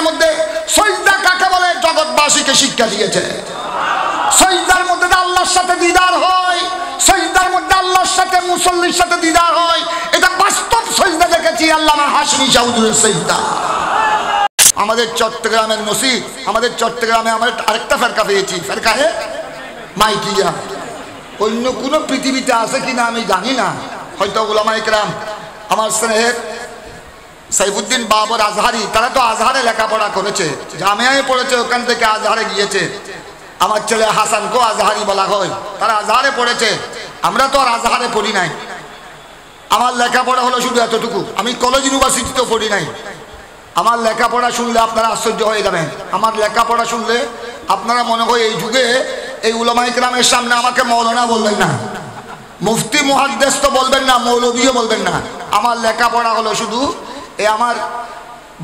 মধ্যে সিজদা কাকে বলে জগৎবাসীকে শিক্ষা দিয়েছে। সিজদার মধ্যে আল্লাহর সাথে দিদার হয়, সিজদার মধ্যে আল্লাহর সাথে মুসল্লির সাথে দিদার হয়। এটা বাস্তব সিজদা দেখেছি আল্লামা হাশমি শাহ হুজুরের সিজদা। আমাদের চট্টগ্রামের মসজিদ, আমাদের চট্টগ্রামে আমরা আরেকটা ফেরকা পেয়েছি, ফেরকায়ে মাইকিয়া। অন্য কোন পৃথিবীতে আছে কিনা আমি জানি না, হয়তো উলামায়ে কেরাম আমার স্নেহের সাইফুদ্দিন বাবর আজহারি, তারা তো আজহারে লেখাপড়া করেছে, জামিয়ায় পড়েছে, ওখান থেকে আজহারে গিয়েছে। আমার ছেলে হাসানকেও আজহারি বলা হয়, তারা আজহারে পড়েছে। আমরা তো আর আজহারে পড়ি নাই, আমার লেখাপড়া হলো শুধু এতটুকু। আমি কলেজ ইউনিভার্সিটিতেও পড়ি নাই। আমার লেখাপড়া শুনলে আপনারা আশ্চর্য হয়ে যাবেন। আমার লেখাপড়া শুনলে আপনারা মনে হয় এই যুগে এই উলামায়ে কেরামের সামনে আমাকে মৌলানা বলবেন না, মুফতি মুহাদ্দিস তো বলবেন না, মৌলভীও বলবেন না। আমার লেখাপড়া হলো শুধু এই আমার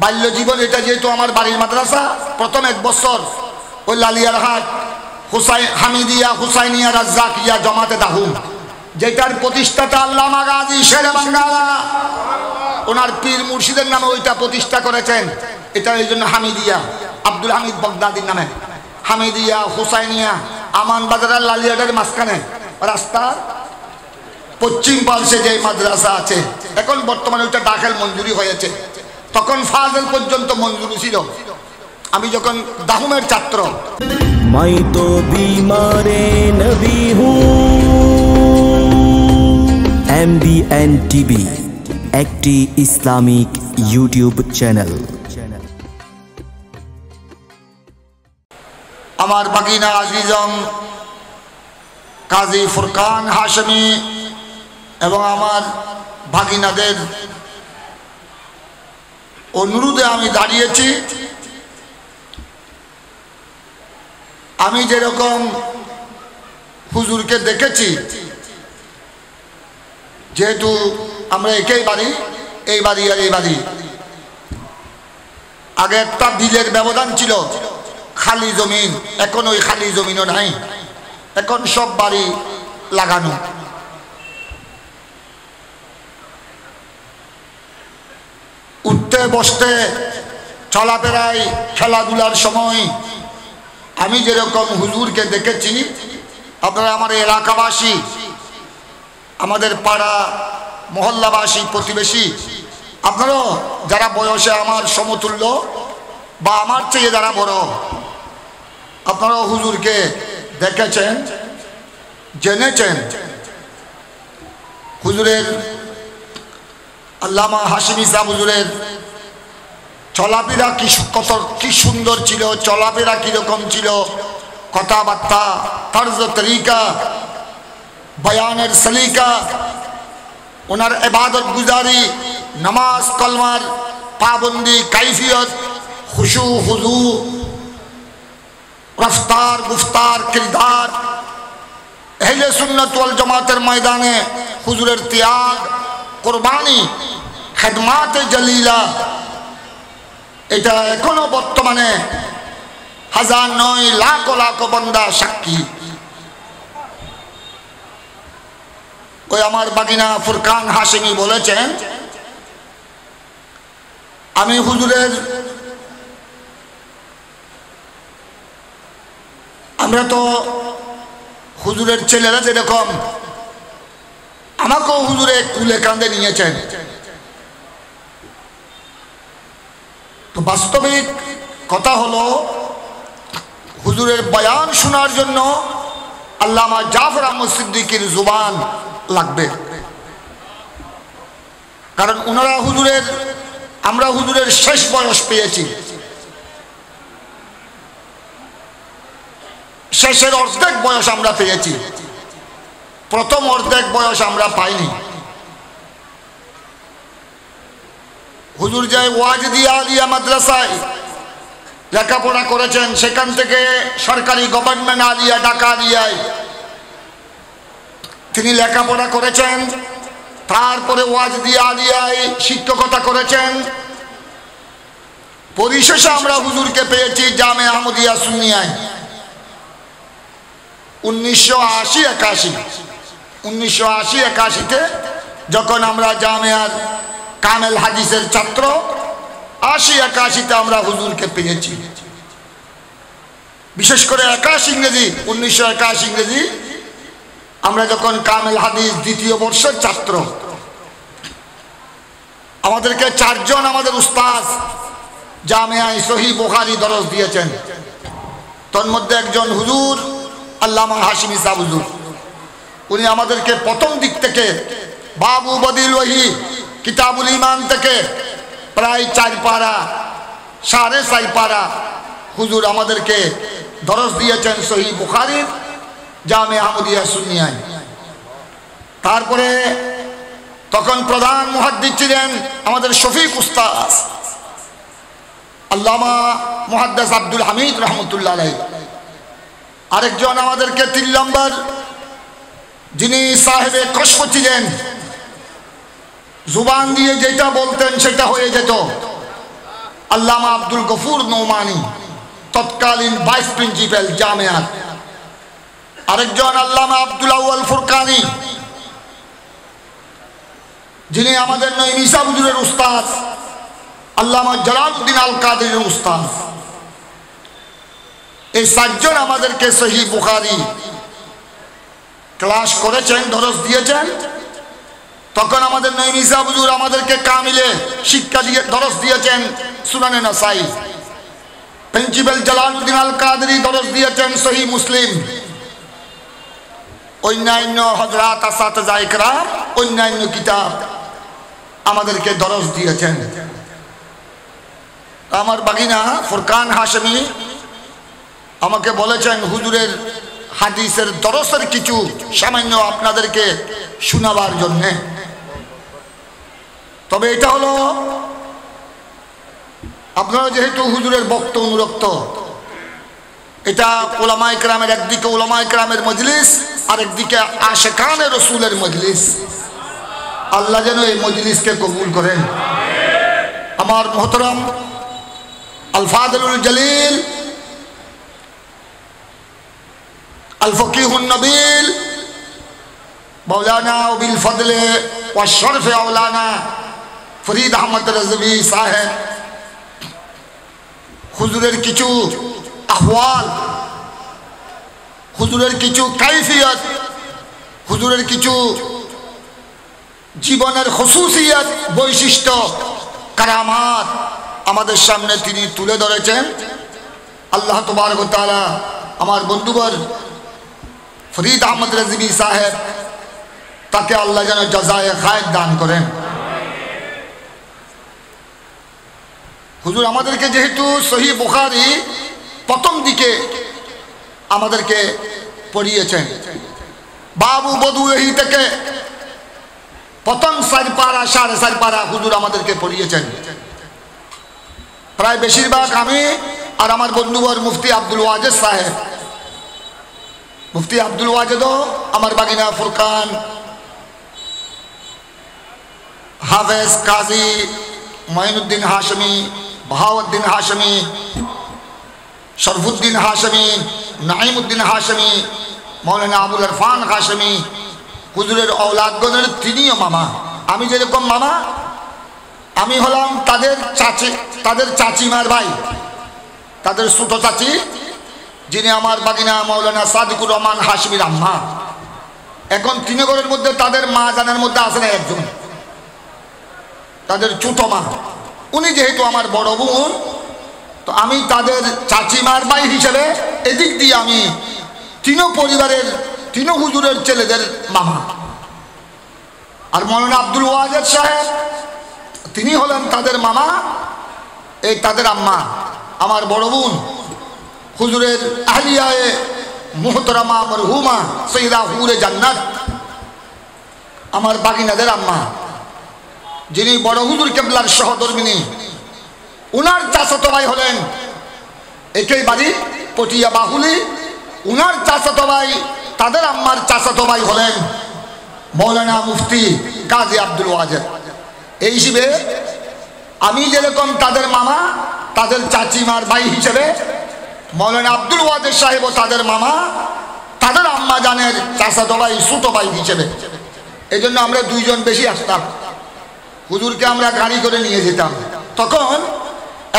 বাল্য জীবন। এটা যেহেতু আমার বাড়ির মাদ্রাসা, প্রথম 1 বছর ওই লালিয়ারহাট হামিদিয়া হুসাইনিয়া রাজ্জাকিয়া জামাতে দাহুম, যেটার প্রতিষ্ঠাতা আল্লামা গাজী শেরে বাঙ্গালা, ওনার পীর মুর্শিদের নামে ওইটা প্রতিষ্ঠা করেছেন। এটা এই জন্য হামিদিয়া, আব্দুল হামিদ বাগদাদির নামে হামিদিয়া হুসাইনিয়া। আমান বাজারের লালিয়াটের মাঝখানে রাস্তার পশ্চিম পাশে যে মাদ্রাসা আছে, এখন বর্তমানে ওইটা দাখিল মঞ্জুরি হয়েছে। তখন ফাজেল পর্যন্ত মঞ্জুরি ছিল। আমি যখন দাহুমের ছাত্র। मैं तो बीमारे नबी हूँ। MBN TV একটি ইসলামিক ইউটিউব চ্যানেল। আমার বাগিনা আজিজম কাজী ফুরকান হাশমি এবং আমার ভাগিনাদের অনুরোধে আমি দাঁড়িয়েছি। আমি যেরকম হুজুরকে দেখেছি, যেহেতু আমরা একই বাড়ি, এই বাড়ি আর এই বাড়ি, আগে একটা বিলের ব্যবধান ছিল, খালি জমিন। এখন ওই খালি জমিনও নাই, এখন সব বাড়ি লাগানো। উঠতে বসতে চলাফেরায় খেলাধুলার সময় আমি যেরকম হুজুরকে দেখেছি, আপনারা আমার এলাকাবাসী, আমাদের পাড়া মহল্লাবাসী, প্রতিবেশী, আপনারাও যারা বয়সে আমার সমতুল্য বা আমার চেয়ে যারা বড়, আপনারাও হুজুরকে দেখেছেন, জেনেছেন। হুজুরের আল্লামা হাশমি সাহেব হুজুরের চলাফেরা কি সুন্দর ছিল, চলাফেরা কিরকম ছিল, কথাবার্তা, তর্জ তরিকা, বয়ানের সলিকা, ওনার ইবাদত গুজারি, নামাজ কলমার পাবন্দি, কাইফিয়ত, খুশু হুজু, রফতার গুফতার, কিরদার, আহলে সুন্নাত ওয়াল জামাতের ময়দানে হুজুরের ত্যাগ, কুরবানি, খেদমাতে জলিলা, এটা এখনো বর্তমানে হাজার নয় লাখ লাখ বান্দা সাক্ষী। ওই আমার বাগিনা ফুরকান হাশমি বলেছেন, আমি হুজুরের, আমরা তো হুজুরের ছেলেরা যেরকম, আমাকেও হুজুরে কুলে কাঁধে নিয়েছেন। তো বাস্তবিক কথা হলো, হুজুরের বয়ান শোনার জন্য আল্লামা জাফর আহমদ সিদ্দিকীর জুবান লাগবে, কারণ ওনারা হুজুরের, আমরা হুজুরের শেষ বয়স পেয়েছি, শেষের অর্ধেক বয়স আমরা পেয়েছি, প্রথম অর্ধেক বয়স আমরা পাইনি। হুজুর যে ওয়াজদিয়া আলিয়া মাদ্রাসায় লেখাপড়া করেছেন, সেখান থেকে সরকারি গভর্নমেন্ট আলিয়া ঢাকা আলিয়ায় তিনি লেখাপড়া করেছেন। তারপরে ওয়াজদিয়া আলিয়ায় শিক্ষকতা করেছেন। পরিশেষে আমরা হুজুরকে পেয়েছি জামে আহমদিয়া সুন্নিয়ায় 1980-81 যখন আমরা জামিয়ার কামেল হাদিসের ছাত্র, 80-81-তে আমরা হুজুরকে পেয়েছি। বিশেষ করে 81 ইংরেজি 1981 ইংরেজি আমরা যখন কামেল হাদিস দ্বিতীয় বর্ষের ছাত্র, আমাদেরকে 4 জন আমাদের উস্তাদ জামিয়ায়ে সহিহ বুখারী দরস দিয়েছেন। তার মধ্যে একজন হুজুর আল্লামা হাশিমি সাহেব হুজুর, উনি আমাদেরকে প্রথম দিক থেকে বাবু বদিল ওয়াহি কিতাবুল ঈমান থেকে প্রায় 4 পারা 4.5 পারা হুজুর আমাদেরকে দরস দিয়েছেন সহিহ বুখারীর জামে আহমদিয়া সুন্নিয়ায়। তারপরে তখন প্রধান মুহাদ্দিস ছিলেন আমাদের শফিক উস্তাদ আল্লামা মুহাদ্দিস আব্দুল হামিদ রহমতুল্লাহ আলাইহি। আরেকজন আমাদেরকে 3 নম্বর যিনি সাহেবে কশফ ছিলেন, জুবান দিয়ে যেটা বলতেন সেটা হয়ে যেত, আল্লামা আব্দুল গফুর নোমানি, তৎকালীন ভাইস প্রিন্সিপাল জামিয়াত। আরেকজন আল্লামা আব্দুল আউয়াল ফুরকানি, যিনি আমাদের নঈম ঈসা হুজুরের উস্তাদ, আল্লামা জালালউদ্দিন আল কাদেরের উস্তাদ। এই 4 জন আমাদেরকে সহিহ বুখারী ক্লাস করেছেন, দরস দিয়েছেন। তখন আমাদের নঈম ঈসা হুজুর আমাদেরকে কামিলে শিক্ষা দিয়ে দরস দিয়েছেন সুনানে নাসাই। প্রিন্সিপাল জালালউদ্দিন আল কাদেরী দরস দিয়েছেন সহিহ মুসলিম। অন্যান্য হযরত আসাতিজা ইকরাম অন্যান্য কিতাব আমাদেরকে দরস দিয়েছেন। আমার বাগিনা ফুরকান হাশমি আমাকে বলেছেন হুজুরের হাদিসের দরসের কিছু সামান্য আপনাদেরকে শোনাবার জন্যে। তবে এটা হলো আপনারা যেহেতু হুজুরের ভক্ত অনুরক্ত, এটা উলামায়ে কেরামের একদিকে উলামায়ে কেরামের মজলিস, আর একদিকে আশিকানে রাসূলের মজলিস। আল্লাহ যেন এই মজলিসকে কবুল করেন। আমার মুহতারাম আল ফাদিলুল জলিল আল ফকিহুন নবীল মাওলানা বিল ফদলে ওয়া শরফে আওলানা ফরিদ আহমদ রাজভী সাহেব হুজুরের কিছু আহওয়াল, হুজুরের কিছু কাইফিয়ত, হুজুরের কিছু জীবনের খুসুসিয়ত, বৈশিষ্ট্য, কারামাত আমাদের সামনে তিনি তুলে ধরেছেন। আল্লাহ তাবারক ওয়া তাআলা আমার বন্ধুবর ফরিদ আহমদ রাজভী সাহেব তাকে আল্লাহ যেন জাযায়ে খায়ের দান করেন। হুজুর আমাদেরকে যেহেতু সহিহ বুখারী প্রথম দিকে আমাদেরকে পড়িয়েছেন, বাবু বদুহি থেকে প্রথম 4 পারা 4.5 পারা হুজুর আমাদেরকে পড়িয়েছেন। প্রায় বেশিরভাগ আমি আর আমার বন্ধুবর মুফতি আব্দুল ওয়াজেদ সাহেব, মুফতি আব্দুল ওয়াজেদও আমার বাগিনা ফুরকান হাফেজ কাজী মঈনুদ্দিন হাশমি, বাহাউদ্দিন হাশমি, শরফুদ্দিন হাশমি, নাঈমুদ্দিন হাশমি, মৌলানা আবুল ইরফান হাশমি হুজুরের ঔলাদগণের তিনিও মামা। আমি যেরকম মামা, আমি হলাম তাদের চাচি, তাদের চাচিমার ভাই, তাদের ছোট চাচি যিনি আমার বাগিনা মৌলানা সাদিকুর রহমান হাশমির আম্মা। এখন তিনগরের মধ্যে তাদের মা জানার মধ্যে আছে না একজন, তাদের ছোট মা। উনি যেহেতু আমার বড় বোন, তো আমি তাদের চাচিমার ভাই হিসেবে এদিক দিয়ে আমি তিনও পরিবারের তিনও হুজুরের ছেলেদের মামা। আর মৌলানা আব্দুল ওয়াজেদ সাহেব তিনি হলেন তাদের মামা, এই তাদের আম্মা আমার বড় বোন হুজুরের আহলিয়ায়ে মুহতারামা মরহুমা সৈয়দা হুরে জান্নাত আমার বাগিনাদের আম্মা, যিনি বড় হুজুর কেবলার সহধর্মিনী। উনার চাচাতো ভাই হলেন একই বাড়ি পটিয়া বাহুলি, উনার চাচাতো ভাই তাদের আম্মার চাচাতো ভাই হলেন মৌলানা মুফতি কাজী আব্দুল ওয়াজেদ। এই হিসেবে আমি যেরকম তাদের মামা, তাদের চাচিমার ভাই হিসেবে মৌলানা আব্দুল ওয়াজেদ সাহেবও তাদের মামা, তাদের আম্মা জানের চাচাতো ভাই ছোট ভাই হিসেবে। এই জন্য আমরা 2 জন বেশি আসতাম, হুজুরকে আমরা গাড়ি করে নিয়ে যেতাম। তখন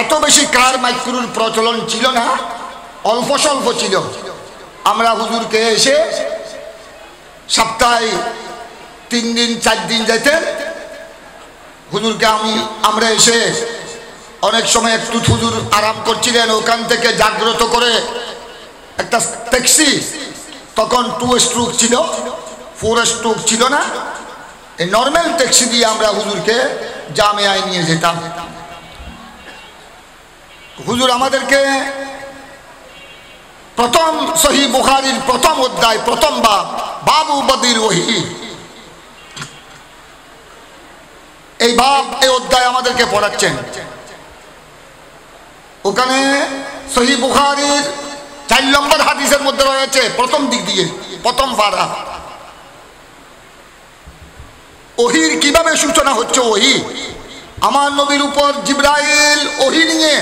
এত বেশি কার মাইক্রোর প্রচলন ছিল না, অল্প স্বল্প ছিল। আমরা হুজুরকে এসে সপ্তাহে 3 দিন 4 দিন যেতেন হুজুরকে। আমরা এসে অনেক সময় একটু হুজুর আরাম করছিলেন, ওখান থেকে জাগ্রত করে একটা ট্যাক্সি, তখন 2 স্ট্রোক ছিল, 4 স্ট্রোক ছিল না, এই নর্মাল ট্যাক্সি দিয়ে আমরা হুজুরকে জামিয়ায় নিয়ে যেতাম। হুজুর আমাদেরকে প্রথম সহিহ বুখারীর প্রথম অধ্যায়, প্রথম বাবু বদিল ওহী, এই এই অধ্যায় আমাদেরকে পড়াচ্ছেন। ওখানে সহিহ বুখারীর 4 নম্বর হাদিসের মধ্যে রয়েছে প্রথম দিক দিয়ে, প্রথম পারা, ওহীর কিভাবে সূচনা হচ্ছে। ওহী আমার নবীর উপর জিবরাইল ওহী নিয়ে,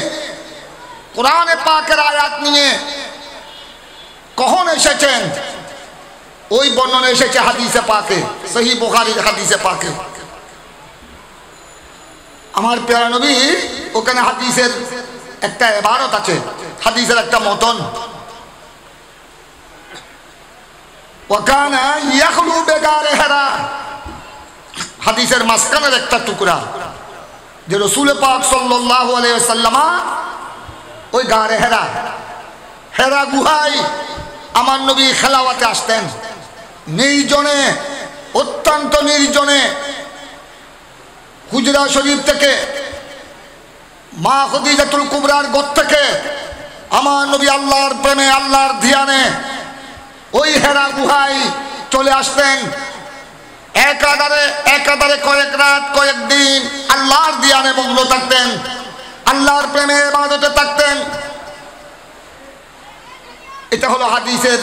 কোরআনে পাকের আয়াত নিয়ে কখন এসেছেন, ওই বর্ণনা এসেছে হাদিসে পাকে, সহিহ বুখারীর হাদিসে পাকে। আমার প্যারা নবী ওখানে হাদিসের একটা ইবারত আছে, হাদিসের একটা মতন, ওয়াকানা ইয়াখলু বিগারে হেরা, হাদিসের মাঝখানের একটা টুকরা, যে রাসূল পাক সাল্লাল্লাহু আলাইহি ওয়াসাল্লাম ওই গারে হেরা গুহায় আমার নবী খেলাওয়াতে আসতেন, নির্জনে, অত্যন্ত নির্জনে। হুজরা শরীফ থেকে, মা খাদিজাতুল কুবরার ঘর থেকে আমার নবী আল্লাহর প্রেমে, আল্লাহর ধ্যানে ওই হেরা গুহায় চলে আসতেন। একাধারে কয়েক রাত কয়েক দিন আল্লাহর ধ্যানে মগ্ন থাকতেন, আল্লাহর প্রেমে ইবাদতে থাকতেন। এটা হলো হাদিসের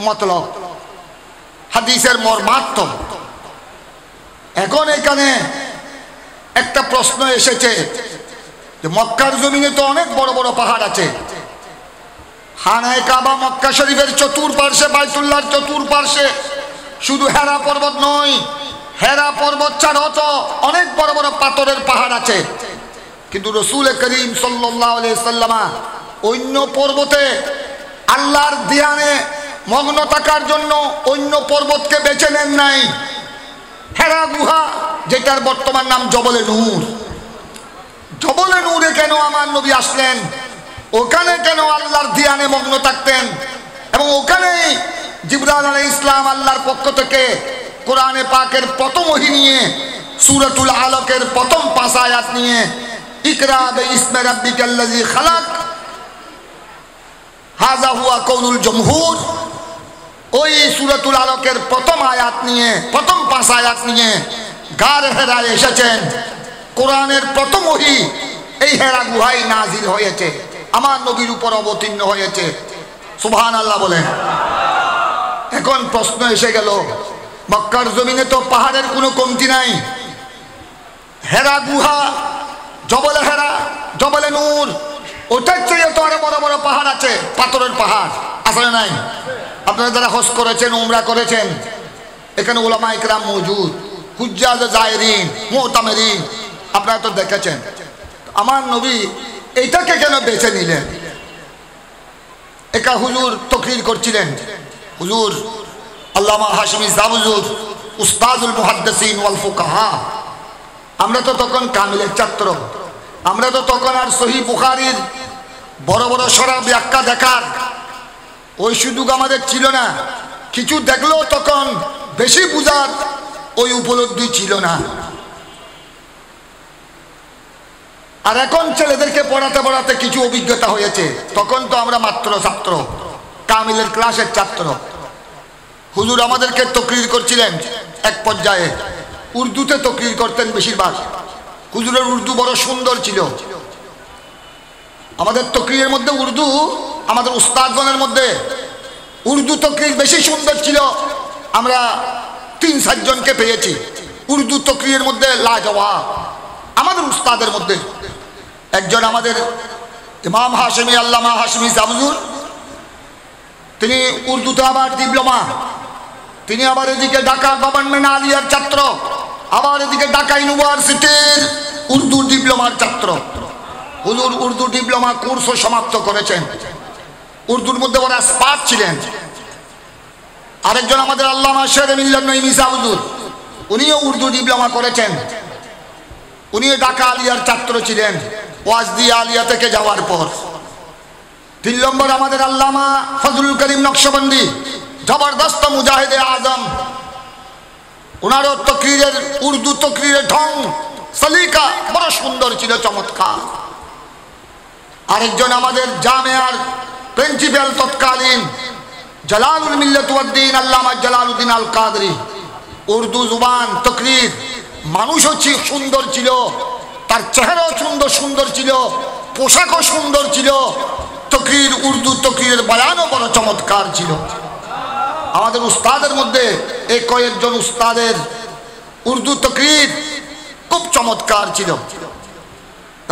মতলব, হাদিসের মর্মার্থ। এখন এখানে একটা প্রশ্ন এসেছে যে মক্কার জমিনে তো অনেক বড় বড় পাহাড় আছে, খানায়ে কাবা মক্কা শরীফের চতুর্পার্শ্বে, বাইতুল্লাহর চতুর্পার্শ্বে শুধু হেরা পর্বত নয়, হেরা পর্বত ছাড়াও তো অনেক বড় বড় পাথরের পাহাড় আছে। কিন্তু রাসূল করিম সাল্লাল্লাহু আলাইহি ওয়াসাল্লাম অন্য পর্বতে আল্লাহর ধ্যানে মগ্ন থাকার জন্য অন্য পর্বতকে বেছে নেন নাই। হেরা গুহা, যেটার বর্তমান নাম জবলে নূর, জবলে নূরে কেন আমার নবী আসলেন, ওখানে কেন আল্লাহর ধ্যানে মগ্ন থাকতেন, এবং ওখানেই জিবরাইল আলাইহিস সালাম আল্লাহর পক্ষ থেকে কোরআনে পাকের প্রথম ওহী নিয়ে, সূরাতুল আলাকের প্রথম 5 আয়াত নিয়ে, ইকরা বিইসমি রাব্বিকাল্লাযী খালাক, হাযা হুয়া কওলুল জমহুর, ওই সূরাতুল আলাকের প্রথম আয়াত নিয়ে, প্রথম 5 আয়াত নিয়ে গার হেরায় এসেছেন। কোরআনের প্রথম ওহী এই হেরা গুহায় নাজিল হয়েছে, আমার নবীর উপর অবতীর্ণ হয়েছে। সুবহানাল্লাহ বলেন। এখন প্রশ্ন এসে গেল, মক্কার জমিনে তো পাহাড়ের কোনো কমতি নাই, হেরা গুহা, জবলে হেরা, জবলে নূর, ওটার চেয়ে তো আরো বড় বড় পাহাড় আছে, পাথরের পাহাড় আসলে নাই? আপনারা যারা হজ করেছেন, উমরা করেছেন, এখানে উলামা ইকরাম মওজুদ, হুজ্জাজ জায়রিন, মুতামিরিন, আপনারা তো দেখেছেন। আমার নবী এইটাকে কেন বেছে নিলেন? একা হুজুর তকরির করছিলেন, হুজুর আল্লামা হাশমি জাবুজুর, উস্তাদুল মুহাদ্দিসিন ওয়াল ফুকাহা। আমরা তো তখন কামিলের ছাত্র, আমরা তো তখন আর সহিহ বুখারীর বড় বড় সরা ব্যাখ্যা দেখার ওই সুযোগ আমাদের ছিল না। কিছু দেখলেও তখন বেশি বুঝার ওই উপলব্ধি ছিল না। আর এখন ছেলেদেরকে পড়াতে পড়াতে কিছু অভিজ্ঞতা হয়েছে, তখন তো আমরা মাত্র ছাত্র, কামিলের ক্লাসের ছাত্র। হুজুর আমাদেরকে তকরির করছিলেন, এক পর্যায়ে উর্দুতে তকরির করতেন বেশিরভাগ। হুজুরের উর্দু বড় সুন্দর ছিল। আমাদের তকরিরের মধ্যে উর্দু, আমাদের উস্তাদগণের মধ্যে উর্দু তকরির বেশি সুন্দর ছিল। আমরা 3-4 জনকে পেয়েছি উর্দু তকরিরের মধ্যে লাজবাব। আমাদের উস্তাদের মধ্যে একজন আমাদের ইমাম হাশমি, আল্লামা হাশমি জাবজুর, তিনি উর্দুতে আবার ডিপ্লোমা, তিনি আবার এদিকে ঢাকা গভর্নমেন্ট আলিয়ার ছাত্র, আবার এদিকে ঢাকা ইউনিভার্সিটির উর্দু ডিপ্লোমার ছাত্র। হুজুর উর্দু ডিপ্লোমা কোর্সও সমাপ্ত করেছেন, উর্দুর মধ্যে ওরা এক্সপার্ট ছিলেন। আরেকজন আমাদের আল্লামা শেরে মিল্লাত নঈম ঈসা হুজুর, উনিও উর্দু ডিপ্লোমা করেছেন, উনিও ঢাকা আলিয়ার ছাত্র ছিলেন ওয়াজদিয়া আলিয়া থেকে যাওয়ার পর। 3 নম্বর আমাদের আল্লামা ফজলুল করিম নকশবন্দি, জবরদস্ত মুজাহিদে আজম, ওনারও তকরিরের উর্দু তকরিরের ঢং সলিকা বড় সুন্দর ছিল, চমৎকার। আরেকজন আমাদের জামিয়ার প্রিন্সিপাল তৎকালীন জালালুল মিল্লাত ওয়াদ্দিন আল্লামা জালালউদ্দিন আল কাদরি, উর্দু জুবান তকরির, মানুষও সুন্দর ছিল, তার চেহারাও সুন্দর ছিল, পোশাকও সুন্দর ছিল, তকরির উর্দু তকরিরের বয়ানও বড় চমৎকার ছিল। আমাদের উস্তাদের মধ্যে এই কয়েকজন উস্তাদের উর্দু তকরির খুব চমৎকার ছিল।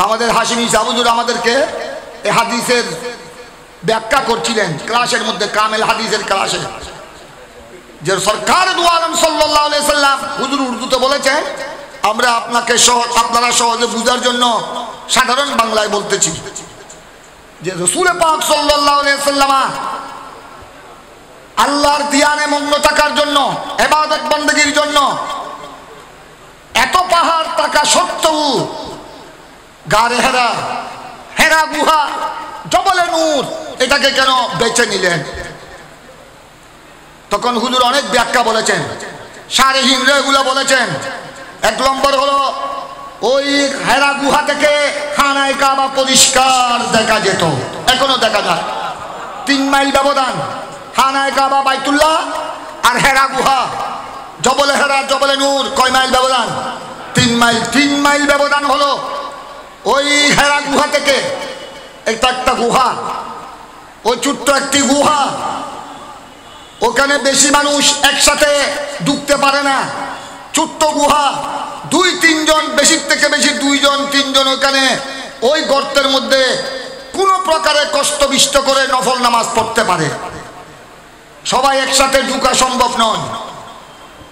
আমাদের হাশিমি সাহুজুর আমাদেরকে এই হাদিসের ব্যাখ্যা করছিলেন ক্লাসের মধ্যে, কামেল হাদিসের ক্লাসে, যে সরকার দু আলম সাল্লাল্লাহু আলাইহি সাল্লাম হুজুর উর্দুতে বলেছেন, আমরা আপনারা সহজে বুঝার জন্য সাধারণ বাংলায় বলতেছি যে রাসূল পাক সাল্লাল্লাহু আলাইহি সাল্লাম আল্লাহর ধ্যানে মগ্ন থাকার জন্য, ইবাদত বندگির জন্য এত পাহাড় থাকা সত্ত্বেও গারে হেরা গুহা, জবলে নূর এটাকে কেন বেছে নিলেন? তখন হুজুর অনেক ব্যাখ্যা বলেছেন, শারীহিন এগুলো বলেছেন। 1 নম্বর হলো ওই হেরা গুহা থেকে খানায়ে কাবা পরিষ্কার দেখা যেত, এখনো দেখা যায়। 3 মাইল ব্যবধান, খানায়ে কাবা বাইতুল্লাহ আর হেরা গুহা, জবলে হেরা জবলে নূর, কয় মাইল ব্যবধান? 3 মাইল। 3 মাইল ব্যবধান হলো ওই হেরা গুহা থেকে, এটা একটা গুহা, ওই ছোট্ট একটি গুহা, ওখানে বেশি মানুষ একসাথে ঢুকতে পারে না, ছোট্ট গুহা, 2-3 জন, বেশির থেকে বেশি 2 জন 3 জন ওখানে ওই গর্তের মধ্যে কোনো প্রকারে কষ্ট বিষ্ট করে নফল নামাজ পড়তে পারে। সবাই একসাথে ঢুকা সম্ভব নয়।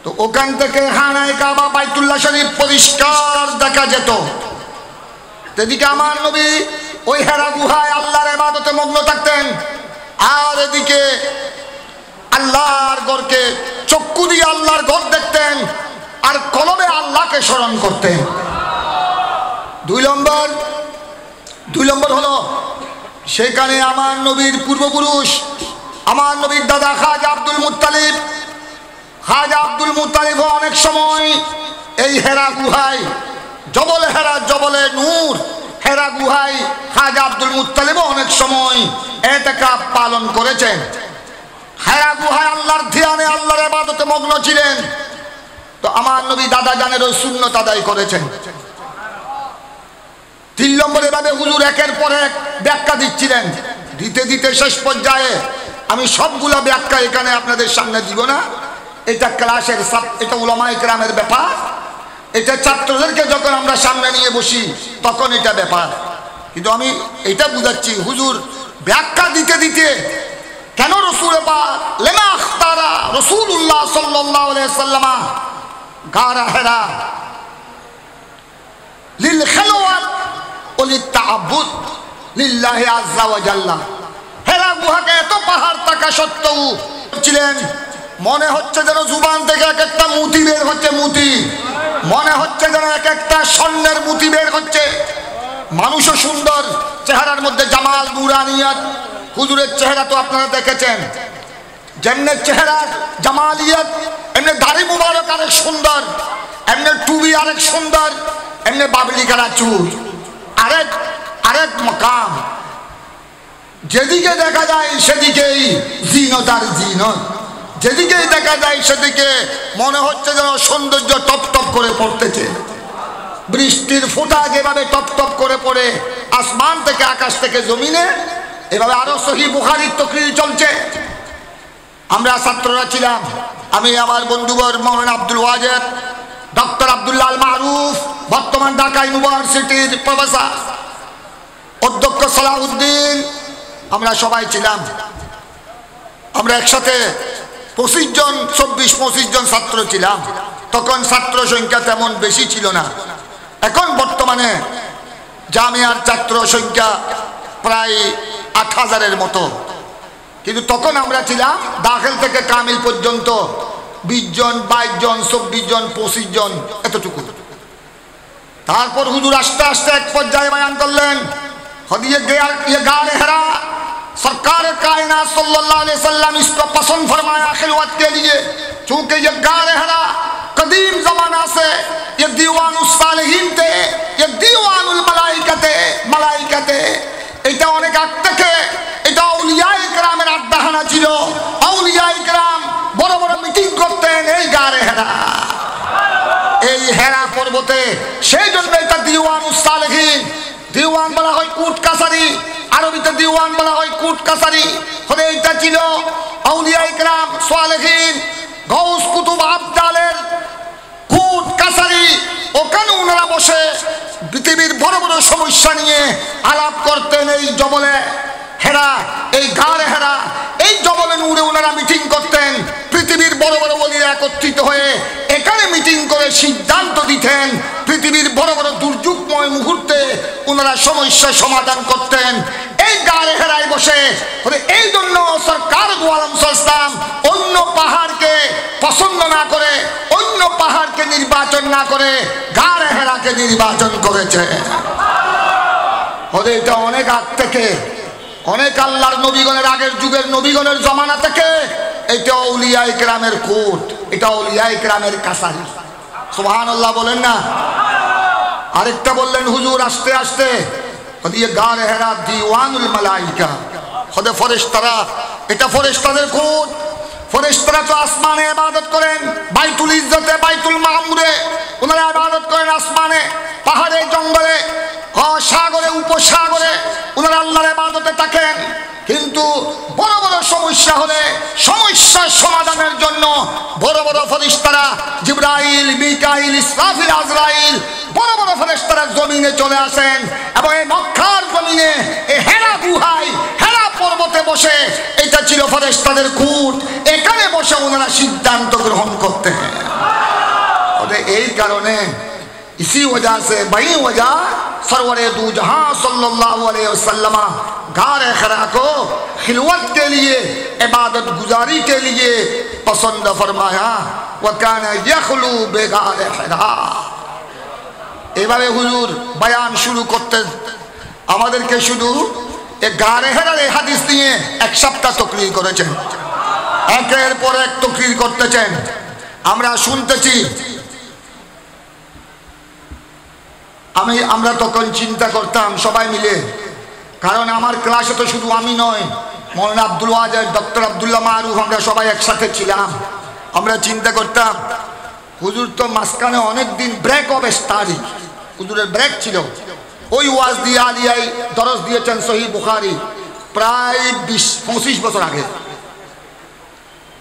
তো ওখান থেকে খানায়ে কাবা বাইতুল্লাহ শরীফ পরিষ্কার দেখা যেত। এদিকে আমার নবী ওই হেরা গুহায় আল্লাহর ইবাদতে মগ্ন থাকতেন, আর এদিকে আল্লাহর ঘরকে চক্ষু দিয়ে আল্লাহর ঘর দেখতেন, আর কলবে আল্লাহকে স্মরণ করতেন। 2 নম্বর হলো সেখানে আমার নবীর পূর্বপুরুষ, আমার নবীর দাদা খাজা আব্দুল মুত্তালিব অনেক সময় এই হেরা গুহায়, জবলে হেরা জবলে নূর হেরা গুহায় খাজা আব্দুল মুত্তালিব অনেক সময় ইতিকাফ পালন করেছেন। হেরা গুহায় আল্লাহর ধ্যানে আল্লাহর ইবাদতে মগ্ন ছিলেন। তো আমার নবী দাদা জানের ওই সুন্নত আদায় করেছেন। 3 নম্বর, এভাবে হুজুর একের পর এক ব্যাখ্যা দিচ্ছিলেন, দিতে শেষ পর্যায়ে আমি সবগুলা ব্যাখ্যা এখানে আপনাদের সামনে দিব না, এটা ক্লাসের, এটা উলামায়ে কেরামের ব্যাপার, এটা ছাত্রদেরকে যখন আমরা সামনে নিয়ে বসি তখন এটা ব্যাপার। কিন্তু আমি এটা বুঝাচ্ছি, হুজুর ব্যাখ্যা দিতে কেন রাসূল পাক লেমা আখতারা রাসূলুল্লাহ সাল্লাল্লাহু আলাইহি সাল্লাম গারা হেরা লিল খালওয়াত ওয়া লিত তাআব্বুদ লিল্লাহি আযজা ওয়া জাল্লা। হেরা গুহাকে এত পাহাড় থাকা সত্ত্বেও ছিলেন, মনে হচ্ছে যেন জুবান থেকে এক একটা মুতি বের হচ্ছে, মনে হচ্ছে যেন এক একটা স্বর্ণের মুতি বের হচ্ছে। মানুষও সুন্দর, চেহারার মধ্যে জামাল নুরানিয়াত। হুজুরের চেহারা তো আপনারা দেখেছেন, যেমনি চেহারা জামালিয়াত, এমনি দাড়ি মুবারক আরেক সুন্দর, এমনি টুবি আরেক সুন্দর, এমনি বাবলি কারা চুল আরেক মকাম। যেদিকে দেখা যায় সেদিকেই জিনত আর জিনত, যেদিকেই দেখা যায় সেদিকে মনে হচ্ছে যেন সৌন্দর্য টপ টপ করে পড়তেছে। বৃষ্টির ফোঁটা যেভাবে টপ টপ করে পড়ে আসমান থেকে আকাশ থেকে জমিনে, এভাবে আরো সহিহ বুখারীর তাকরীর চলছে। আমরা ছাত্ররা ছিলাম, আমি আমার বন্ধুবর মাওলানা আব্দুল ওয়াজেদ, ডক্টর আব্দুল্লাহ আল মারুফ, বর্তমান ঢাকা ইউনিভার্সিটির প্রফেসর, অধ্যক্ষ সালাউদ্দিন, আমরা সবাই ছিলাম। আমরা একসাথে 24-25 জন ছাত্র ছিলাম। তখন ছাত্র সংখ্যা তেমন বেশি ছিল না। এখন বর্তমানে জামিয়ার ছাত্র সংখ্যা প্রায় ৮,০০০-এর মতো, কিন্তু তখন আমরা ছিলাম দাখিল থেকে কামিল পর্যন্ত 20 জন, 22 জন, 24 জন, 25 জন, এতটুকু। তারপর হুজুর আস্তে আস্তে এক পর্যায়ে বয়ান করলেন, ये गार हरा सरकार कायनात सल्लल्लाहु अलैहि वसल्लम इसको पसंद फरमाया खिलवत के लिए, चूंकि ये गार हरा कदीम जमाना से ये दीवानुस सालिहीन थे, ये दीवानुल मलाइकते এটা অনেক আগ থেকে এটা আউলিয়া ইকরামের আড্ডাখানা ছিল। আউলিয়া ইকরাম বড় বড় মিটিং করতেন এই গারে হেরা, এই হেরা পর্বতে। সেই জন্য এটা দিওয়ানুস সালিহিন, দিওয়ান বলা হয় কোর্ট কাছারি, আরবিতে দিওয়ান বলা হয় কোর্ট কাছারি। ফলে এটা ছিল আউলিয়া ইকরাম সালিহিন গাউস কুতুব আবদালের কোর্ট কাছারি। ওখানে ওনারা বসে পৃথিবীর বড় বড় সমস্যা নিয়ে আলাপ করতেন। এই জবলে হেরা, এই গারে হেরা, এই জবলে নূরে ওনারা মিটিং করতেন। পৃথিবীর বড় বড় ওলিরা একত্রিত হয়ে এখানে মিটিং করে সিদ্ধান্ত দিতেন। পৃথিবীর বড় বড় দুর্যোগময় মুহূর্তে ওনারা সমস্যা সমাধান করতেন এই গারে হেরায় বসে। এই জন্য সরকার দু আলম সাল্লাল্লাহু অন্য পাহাড়কে পছন্দ না করে, অন্য পাহাড়কে নির্বাচন না করে গারে হেরাকে নির্বাচন করেছে। এটা অনেক আগ থেকে, অনেক আল্লাহর নবীগণের আগের যুগের নবীগণের জমানা থেকে এটা আউলিয়া ইকরামের কোর্ট, এটা আউলিয়া ইকরামের কাছারি। সুবহানাল্লাহ বলেন না। আরেকটা বললেন হুজুর আস্তে আস্তে, ये गार हेरा दीवानुल मलाइका, खुद फरिश्तारा, এটা ফেরেশতাদের কোর্ট। ফেরেশতারা তো আসমানে ইবাদত করেন, বাইতুল ইজ্জতে, বাইতুল মামুরে ওনারা ইবাদত করেন আসমানে, পাহাড়ে, জঙ্গলে, সাগরে, উপসাগরে ওনারা আল্লাহর ইবাদতে থাকেন। কিন্তু বড় বড় সমস্যা হলে সমস্যার সমাধানের জন্য বড় বড় ফেরেশতারা জিবরাইল, মিকাইল, ইসরাফিল, আজরাইল বড় বড় ফেরেশতারা জমিনে চলে আসেন এবং এই মক্কার জমিনে এই হেরা গুহায়, হেরা পর্বতে বসে, এটা ছিল ফেরেশতাদের কোর্ট। এখানে বসে ওনারা সিদ্ধান্ত গ্রহণ করতেন। এই কারণে इसी वजह से वही वजह सरवरे दू जहां सल्लल्लाहु अलैहि वसल्लम गारे खरा को खिलवत के लिए, इबादत गुजारी के लिए पसंद फरमाया। वकाना यखलू बेगारे खरा। এভাবে হুজুর বয়ান শুরু করতে আমাদেরকে শুধু এই গারে হেরার এই হাদিস নিয়ে এক সপ্তাহ তকরির করেছেন, একের পর এক তকরির করতেছেন। আমরা শুনতেছি। আমরা তখন চিন্তা করতাম সবাই মিলে, কারণ আমার ক্লাসে তো শুধু আমি নয়, মৌলানা আব্দুল ওয়াজেদ, ডক্টর আব্দুল্লাহ মারুফ, আমরা সবাই একসাথে ছিলাম। আমরা চিন্তা করতাম হুজুর তো মাঝখানে অনেকদিন ব্রেক অফ স্টাডি, হুজুরের ব্রেক ছিল। ওই ওয়াজ দিয়ে আলিয়ায় দরস দিয়েছেন সহিহ বুখারী প্রায় 20-25 বছর আগে।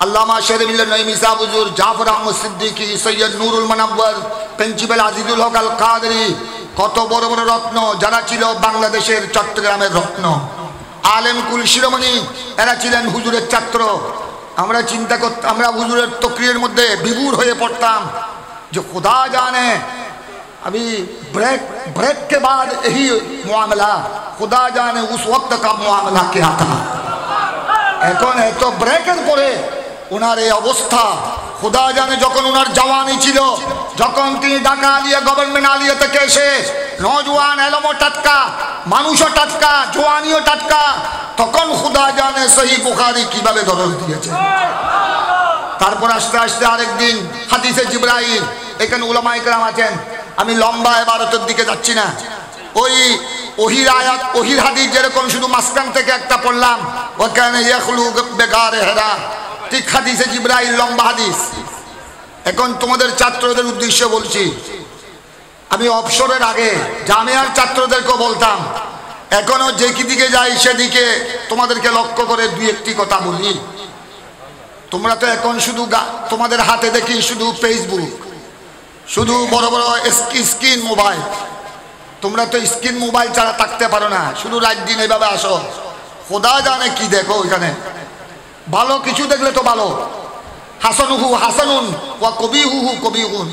আল্লামা শেরবিল্লাহ নঈমী সাহেব হুজুর, জাফর আহমদ সিদ্দিকী, সৈয়দ নুরুল মুনাওয়ার, প্রিন্সিপাল আজিজুল হক আল কাদরি, কত বড় বড় রত্ন যারা ছিল বাংলাদেশের চট্টগ্রামের রত্ন, আলেম কুল শিরোমণি, এরা ছিলেন হুজুরের ছাত্র। আমরা চিন্তা করতাম, আমরা হুজুরের তকরিরের মধ্যে বিভোর হয়ে পড়তাম যে खुदा जाने अभी ब्रेक के बाद यही मामला, खुदा जाने उस वक्त का मामला क्या था। এখন এত ব্রেকের পরে ওনার এই অবস্থা, खुदा जाने যখন ওনার জওয়ানি ছিল, যখন তিনি ঢাকা আলিয়া গভর্নমেন্ট আলিয়া থেকে এসে নওজোয়ান, এলমো টাটকা, মানুষও টাটকা, জওয়ানিও টাটকা, তখন खुदा जाने সহিহ বুখারী কিভাবে দরজ দিয়েছে। তারপর আস্তে আস্তে আরেকদিন হাদিসে জিবরাইল, এখানে উলামায়ে কেরাম আছেন, আমি লম্বা ইবারতের দিকে যাচ্ছি না। ওই ওহির আয়াত, ওহির হাদিস যেরকম শুধু মাঝখান থেকে একটা পড়লাম, ওখানে ইয়াখলু বেগারে হেরা, ঠিক হাদিসে জিবরাইল লম্বা হাদিস। এখন তোমাদের ছাত্রদের উদ্দেশ্যে বলছি, আমি অবসরের আগে জামিয়ার ছাত্রদেরকেও বলতাম, এখনো যে দিকে যাই সেদিকে তোমাদেরকে লক্ষ্য করে দুই একটি কথা বলি। তোমরা তো এখন শুধু তোমাদের হাতে দেখি শুধু ফেসবুক, শুধু বড় বড় স্ক্রিন মোবাইল। তোমরা তো স্ক্রিন মোবাইল ছাড়া থাকতে পারো না, শুধু রাত দিন এভাবে আসো। खुदा जाने কি দেখো ওইখানে, ভালো কিছু দেখলে তো ভালো, হাসানুহু হাসানুন ওয়া কবিহুহু কবিহুন।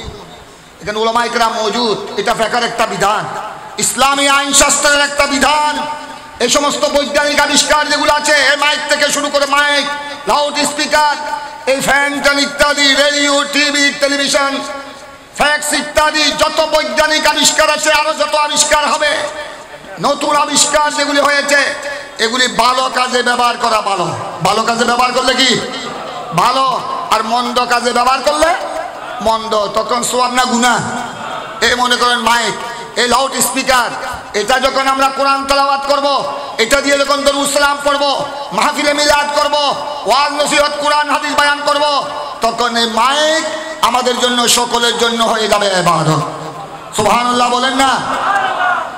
এখানে উলামায়ে কেরাম মওজুদ, এটা ফিকহের একটা বিধান। ইসলামী আইন শাস্ত্রের একটা বিধান। এই সমস্ত বৈজ্ঞানিক আবিষ্কার যেগুলো আছে, মাইক থেকে শুরু করে মাইক, লাউড স্পিকার, এই ফ্যান ইত্যাদি, রেডিও, টিভি, টেলিভিশন, ফ্যাক্স ইত্যাদি যত বৈজ্ঞানিক আবিষ্কার আছে, আরো যত আবিষ্কার হবে, নতুন আবিষ্কার যেগুলি হয়েছে, এগুলি ভালো কাজে ব্যবহার করা ভালো। ভালো কাজে ব্যবহার করলে কি ভালো, আর মন্দ কাজে ব্যবহার করলে মন্দ। তখন সওয়াব না গুনাহ? এই মনে করেন মাইক, এই লাউড স্পিকার, এটা যখন আমরা কোরআন তেলাওয়াত করব, এটা দিয়ে যখন দরুদ সালাম পড়ব, মাহফিলে মিলাদ করব, ওয়াজ নসিহত, কোরআন হাদিস বয়ান করব, তখন এই মাইক আমাদের জন্য, সকলের জন্য হয়ে যাবে ইবাদত। সুবহানাল্লাহ বলেন না?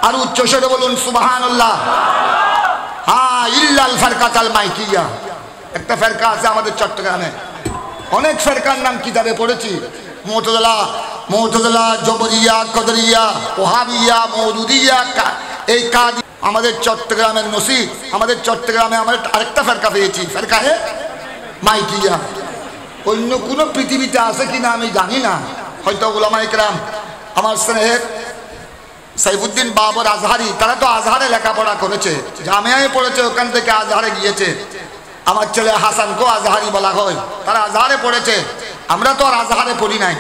আর উচ্চ স্বরে বলুন সুবহানাল্লাহ। হ্যাঁ, ইল্লাল ফারকাতাল মাইকিয়া, একটা ফেরকা আছে আমাদের চট্টগ্রামে। অনেক ফেরকার নাম কিতাবে পড়েছি, মুতাজিলা, জবরিয়া, কদরিয়া, ওহাবিয়া, মওদুদিয়া, এই কাদি। আমাদের চট্টগ্রামের নসিব, আমাদের চট্টগ্রামে আমরা আরেকটা ফেরকা পেয়েছি, ফেরকায়ে মাইকিয়া। অন্য কোনো পৃথিবীতে আছে কিনা আমি জানি না, হয়তো উলামায়ে কেরাম, আমার স্নেহের সাইফুদ্দিন বাবর আজহারি, তারা তো আজহারে লেখাপড়া করেছে, জামিয়ায় পড়েছে, ওখান থেকে আজহারে গিয়েছে। আমার ছেলে হাসানকেও আজহারি বলা হয়, তারা আজহারে পড়েছে। আমরা তো আর আজহারে পড়ি নাই,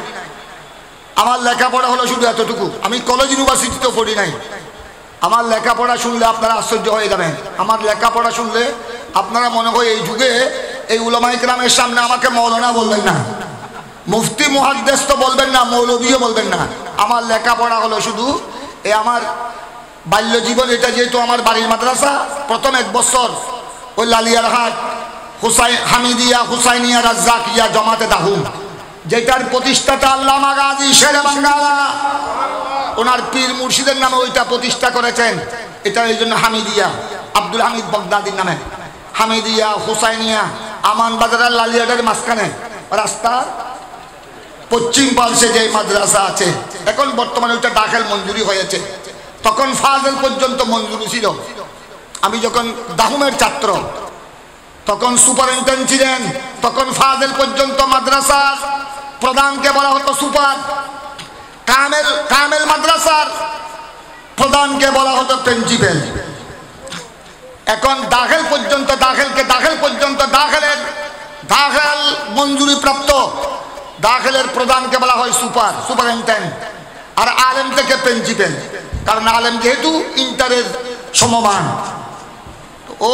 আমার লেখাপড়া হলো শুধু এতটুকু। আমি কলেজ ইউনিভার্সিটিতেও পড়ি নাই। আমার লেখাপড়া শুনলে আপনারা আশ্চর্য হয়ে যাবেন। আমার লেখাপড়া শুনলে আপনারা মনে হয় এই যুগে এই উলামায়ে কেরামের সামনে আমাকে মৌলানা বলবেন না, মুফতি মুহাদ্দিস তো বলবেন না, মৌলভীও বলবেন না। আমার লেখাপড়া হলো শুধু এই আমার বাল্য জীবন, এটা যেহেতু আমার বাড়ির মাদ্রাসা, প্রথম 1 বছর ওই লালিয়ারহাট হামিদিয়া হুসাইনিয়া রাজ্জাকিয়া জামাতে দাহুম, যেটার প্রতিষ্ঠাতা আল্লামা গাজী শেরে বাঙ্গালা, ওনার পীর মুর্শিদের নামে ওইটা প্রতিষ্ঠা করেছেন। এটা এই জন্য হামিদিয়া, আব্দুল হামিদ বাগদাদির নামে হামিদিয়া, হুসাইনিয়া, আমান বাজারের লালিয়াটার মাঝখানে রাস্তার পশ্চিম পাশে যে মাদ্রাসা আছে, এখন বর্তমানে ওইটা দাখিল মঞ্জুরি হয়েছে। তখন ফাজেল পর্যন্ত মঞ্জুরি ছিল। আমি যখন দাহুমের ছাত্র, তখন সুপারিনটেন্ডেন্ট ছিলেন, তখন ফাজেল পর্যন্ত মাদ্রাসার প্রধানকে বলা হতো সুপার, কামেল মাদ্রাসার প্রধানকে বলা হতো প্রিন্সিপাল। এখন দাখিল পর্যন্ত, দাখিলের মঞ্জুরি প্রাপ্ত দাখিলের প্রধানকে বলা হয় সুপারিনটেন্ডেন্ট, আর আলেম থেকে প্রিন্সিপাল, কারণ আলেম যেহেতু ইন্টারের সমমান।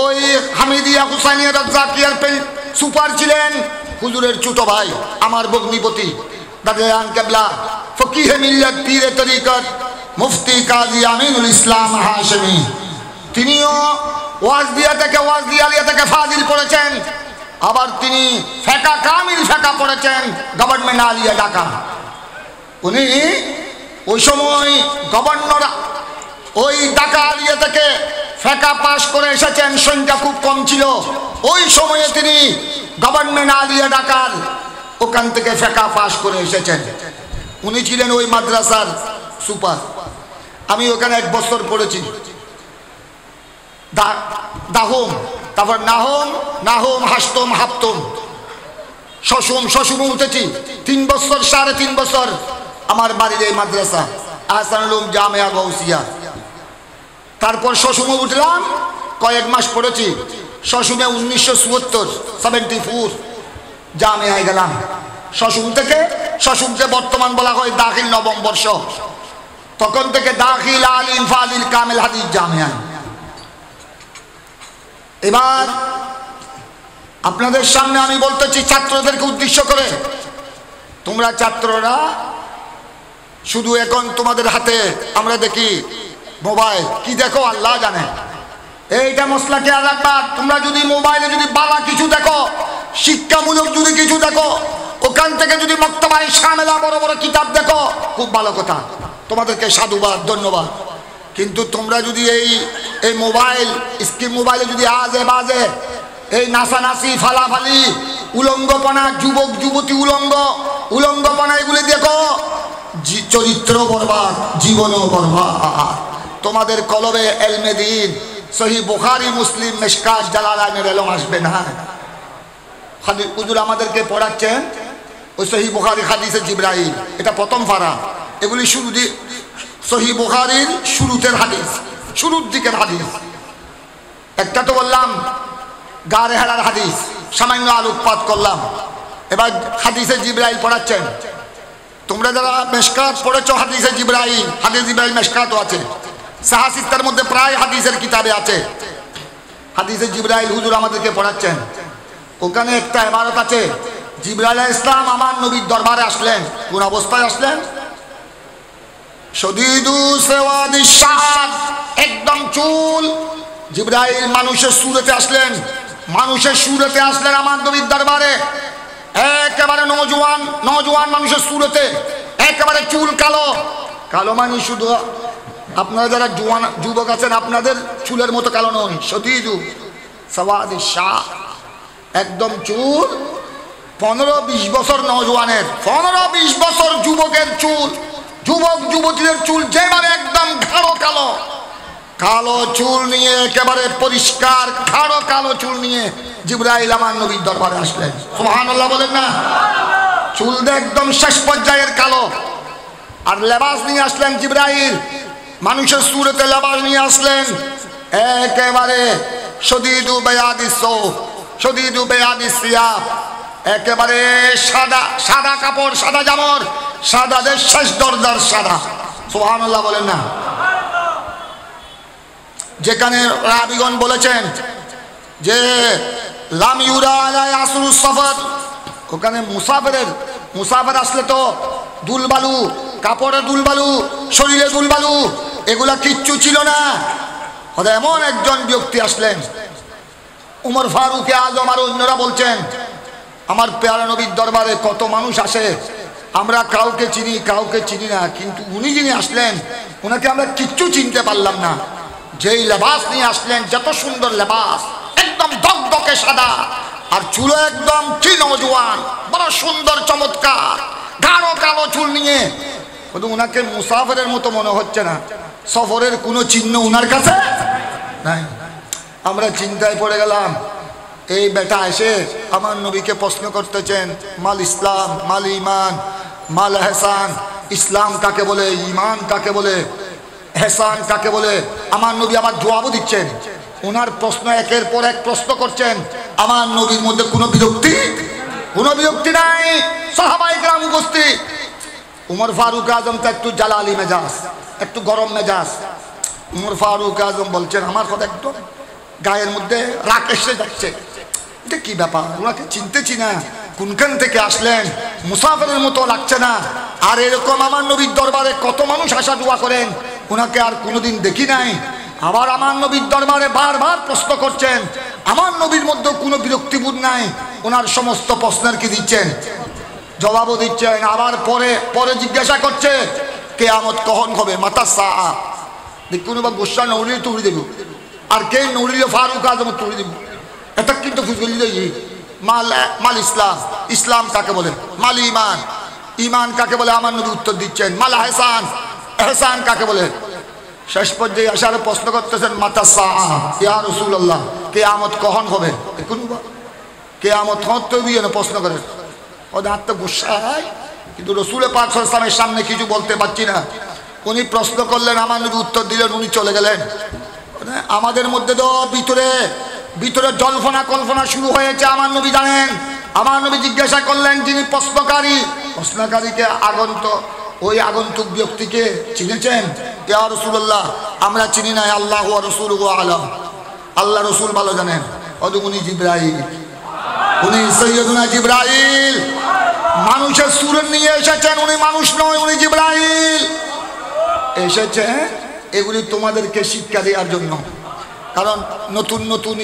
ওই হামিদিয়া হুসাইনিয়া রাজ্জাকিয়ার সুপার ছিলেন হুজুরের ছোট ভাই, আমার ভগ্নিপতি দাদান কেবলা, ফকিহে মিল্লাত, পীরে তরিকত, মুফতি কাজী আমিনুল ইসলাম হাশেমি। তিনিও ওয়াজদিয়া থেকে ফাজিল পড়েছেন, আবার তিনি ফেকা কামিল ফেকা পড়েছেন গভর্নমেন্ট আলিয়া ঢাকা। উনি ওই সময় গভর্নর ওই ঢাকা আলিয়া থেকে ফেকা পাশ করে এসেছেন, সংখ্যা খুব কম ছিল। ওই সময়ে তিনি গভর্নমেন্ট আলিয়া ঢাকার ওখান থেকে ফেকা পাশ করে এসেছেন। উনি ছিলেন ওই মাদ্রাসার সুপার। আমি ওখানে 1 বছর পড়েছি, দাহুম, তারপর নাহম, হাসতম, হাফতম, শশুম উঠেছি 3 বছর, 3.5 বছর আমার বাড়ির এই মাদ্রাসা আহসানুল উলুম জামিয়া গাউসিয়া। তারপর শশুমে উঠলাম, কয়েক মাস পড়েছি। শশুমে 1974 জামিয়ায় গেলাম। শশুমকে বর্তমান বলা হয় দাখিল নবম বর্ষ, তখন থেকে দাখিল আলিম ফাজিল কামেল হাদিস জামিয়ায়। এবার আপনাদের সামনে আমি বলতেছি ছাত্রদেরকে উদ্দেশ্য করে, তোমরা ছাত্ররা শুধু এখন তোমাদের হাতে আমরা দেখি মোবাইল, কি দেখো আল্লাহ জানে। এইটা মশলা খেয়াল রাখবা, তোমরা যদি মোবাইলে যদি বালা কিছু দেখো, শিক্ষামূলক যদি কিছু দেখো, ওখান থেকে যদি মক্তবায় শামেলা বড় বড় কিতাব দেখো, খুব ভালো কথা, তোমাদেরকে সাধুবাদ, ধন্যবাদ। কিন্তু তোমরা যদি এই মোবাইল স্ক্রিন মোবাইলে যদি আজে বাজে এই নাচানাচি, ফালাফালি, উলঙ্গপনা, যুবক যুবতী উলঙ্গপনা এগুলি দেখো, চরিত্র বরবাদ, জীবনও বরবাদ। তোমাদের কলবে এলমে দ্বীন, সহিহ বুখারী, মুসলিম, মিশকাত, জালালাইনের এলম আসবে না। হুজুর আমাদেরকে পড়াচ্ছেন ওই সহিহ বুখারী হাদিসে জিবরাইল, এটা প্রথম পারা। এগুলি শুরু সহিহ বুখারীর শুরুতের হাদিস, শুরুর দিকের হাদিস। একটা তো বললাম গারে হেরার হাদিস, সামান্য আলোকপাত করলাম। এবার হাদিসে জিবরাইল পড়াচ্ছেন। তোমরা যারা মেশকাত পড়েছো, হাদিসে জিবরাইল, হাদিস জিবরাইল মেশকাতও আছে, সাহাসিত্তার মধ্যে প্রায় হাদিসের কিতাবে আছে। হাদিসে জিবরাইল হুজুর আমাদেরকে পড়াচ্ছেন। ওখানে একটা ইবারত আছে, জিবরাইল আলাইহিস সালাম আমার নবীর দরবারে আসলেন। কোন অবস্থায় আসলেন? শদীদু সাওয়াদিস শাআর, একদম চুল। জিবরাইল মানুষের সুরতে আসলেন, মানুষের সুরতে আসলেন আমার নবীর দরবারে। একেবারে নওজোয়ান মানুষের সুরতে, একেবারে চুল কালো। কালো মানে শুধু আপনারা যারা জোয়ান যুবক আছেন আপনাদের চুলের মতো কালো নয়, শদীদু সাওয়াদিস শাআর, একদম চুল। 15-20 বছর নওজোয়ানের, 15-20 বছর যুবকের চুল, যুবক যুবতীদের চুল যেভাবে একদম গাঢ় কালো, কালো চুল নিয়ে, একেবারে পরিষ্কার গাঢ় কালো চুল নিয়ে জিবরাইল আমার নবীর দরবারে আসলেন। সুবহানাল্লাহ বলেন না? চুল দিয়ে একদম শেষ পর্যায়ের কালো। আর লেবাস নিয়ে আসলেন জিবরাইল, মানুষের সুরতে লেবাস নিয়ে আসলেন, একেবারে শদীদু বায়াদিস সাওব, শদীদু বায়াদিস সিয়াব, একেবারে সাদা সাদা কাপড়, সাদা জামর, সাদাদের শেষ দরজার সাদা। সুবহানাল্লাহ বলেন না? যেখানে রাবিগণ বলেছেন যে লাম ইউরা আলা আসরুস সফর, ওখানে মুসাফির আসলে তো দুলবালু, কাপড়ে দুলবালু, শরীরে দুলবালু, এগুলা কিচ্ছু ছিল না। এমন একজন ব্যক্তি আসলেন, উমর ফারুক আজম আর অন্যরা বলছেন আমার পেয়ারা নবীর দরবারে কত মানুষ আসে, আমরা কাউকে চিনি কাউকে চিনি না, কিন্তু উনি যিনি আসলেন ওনাকে আমরা কিচ্ছু চিনতে পারলাম না। যেই লেবাস নিয়ে আসলেন, যত সুন্দর লেবাস, একদম দগদগে সাদা, আর চুলো একদম কি নওজোয়ান, বড় সুন্দর চমৎকার গাঢ় কালো চুল নিয়ে। কিন্তু ওনাকে মুসাফিরের মতো মনে হচ্ছে না, সফরের কোনো চিহ্ন ওনার কাছে নাই। আমরা চিন্তায় পড়ে গেলাম। এই বেটা এসে আমার নবীকে প্রশ্ন করতেছেন মাল ইসলাম, মাল ইমান, মাল এহসান, ইসলাম কাকে বলে, ইমান কাকে বলে, এহসান কাকে বলে। আমার নবী আবার জবাবও দিচ্ছেন। ওনার প্রশ্ন একের পর এক প্রশ্ন করছেন। আমার নবীর মধ্যে কোনো বিরক্তি নাই। সাহাবায়ে কেরাম উপস্থিত। উমর ফারুক আজম তো একটু জালালি মেজাজ, একটু গরম মেজাজ। উমর ফারুক আজম বলছেন আমার কথা একদম গায়ের মধ্যে রাগ এসে যাচ্ছে, এটা কি ব্যাপার, ওনাকে চিনতেছি না, কোনখান থেকে আসলেন, মুসাফিরের মতো লাগছে না। আর এরকম আমার নবীর দরবারে কত মানুষ আসা দোয়া করেন, ওনাকে আর কোনোদিন দেখি নাই। আবার আমার নবীর দরবারে বারবার প্রশ্ন করছেন, আমার নবীর মধ্যে কোনো বিরক্তিবোধ নাই। ওনার সমস্ত প্রশ্নের কি দিচ্ছেন? জবাবও দিচ্ছেন। আবার পরে জিজ্ঞাসা করছে কিয়ামত কখন হবে, মাতা সাআ। দেখুন বা গোসা নৌরি তুড়ি দেব, আর কে নৌরিলে ফারুক আজম তুড়ি দেব। এটা কিন্তু ফুসলি দেই মাল ইসলাম, ইসলাম কাকে বলে, মাল ইমান, ইমান কাকে বলে আমার নবী উত্তর দিচ্ছেন। মাল এহসান, এহসান কাকে বলে। শেষ পর্যায়ে আসার প্রশ্ন করতেছেন মাতা সাআ, ইয়া রাসূলুল্লাহ কিয়ামত কখন হবে। দেখুন কিয়ামত হতে দিয়ে প্রশ্ন করেন। ওদের আত্ম গুসায়, কিন্তু রসুল পাক সাল্লাল্লাহু আলাইহি ওয়াসাল্লামের সামনে কিছু বলতে পারছি না। উনি প্রশ্ন করলেন, আমার নবী উত্তর দিলেন, উনি চলে গেলেন। আমাদের মধ্যে তো ভিতরে জল্পনা কল্পনা শুরু হয়েছে। আমার নবী জানেন। আমার নবী জিজ্ঞাসা করলেন যিনি প্রশ্নকারীকে ওই আগন্তুক ব্যক্তিকে চিনেছেন? ইয়া রাসূলুল্লাহ আমরা চিনি না, আল্লাহু ওয়া রাসূলুহু আলাম, আল্লাহ রসুল ভালো জানেন। উনি জিবরাইল, উনি সৈয়দুনা জিবরাইল, মানুষের সুরে নিয়ে এসেছেন। উনি মানুষ নয়, উনি জিবরাইল এসেছেন এগুলি তোমাদেরকে শিক্ষা দেওয়ার জন্য। কারণ নতুন নতুন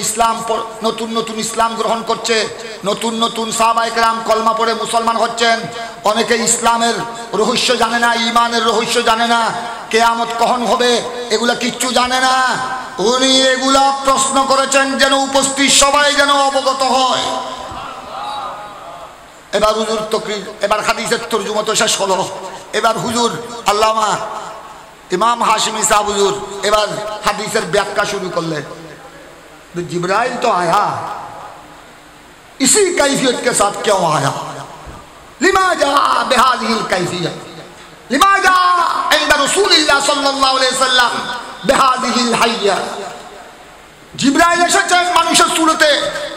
ইসলাম গ্রহণ করছে, নতুন সাহাবায়ে কেরাম কলমা পড়ে মুসলমান হচ্ছেন। অনেকে ইসলামের রহস্য জানে না, ইমানের রহস্য জানে না, কিয়ামত কখন হবে এগুলা কিচ্ছু জানে না। উনি এগুলা প্রশ্ন করেছেন যেন উপস্থিত সবাই যেন অবগত হয়। এবার হুজুর তকরির, এবার হাদিসের তরজুমা তো শেষ হলো। এবার হুজুর আল্লামা इमाम हाशिमी साहब हुजूर एबार हदीसर व्याख्या शुरू कर ले। जिब्राइल तो आया, इसी कैफियत के साथ क्यों आया? लिमा जा बिहादिहिल कैफियत, লিমাজা ইনদা রাসূলিল্লাহ সাল্লাল্লাহু আলাইহি সাল্লাম বিহাযিহিল হাইয়া। জিবরাইল এসেছেন মানুষের সুরতে,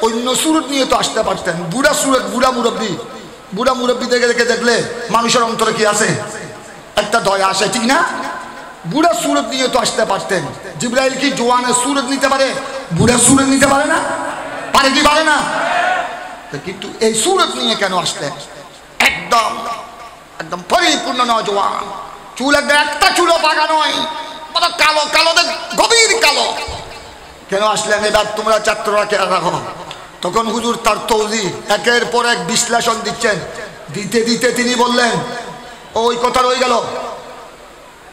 অন্য সুরত নিয়ে তো আসতে পারতেন। বুড়া সুরত, বুড়া মুরব্বী দেখলে মানুষের অন্তরে কি আছে? একটা দয়া আসে, ঠিক না? বুড়া সুরত নিয়ে তো আসতে পারতেন। জিবরাইল কি জওয়ানের সুরত নিতে পারে? বুড়া সুরত নিতে পারে না? পারে কি পারে না? কিন্তু এই সুরত নিয়ে কেন আসলেন? একদম একদম পরিপূর্ণ নওজোয়ান, চুল একটা চুলও পাকা নয়, কালো কালো, গভীর কালো। কেন আসলেন? এবার তোমরা ছাত্ররা কে রাখো। তখন হুজুর তার তৌজি একের পর এক বিশ্লেষণ দিচ্ছেন। দিতে দিতে তিনি বললেন, ওই কথা রয়ে গেল।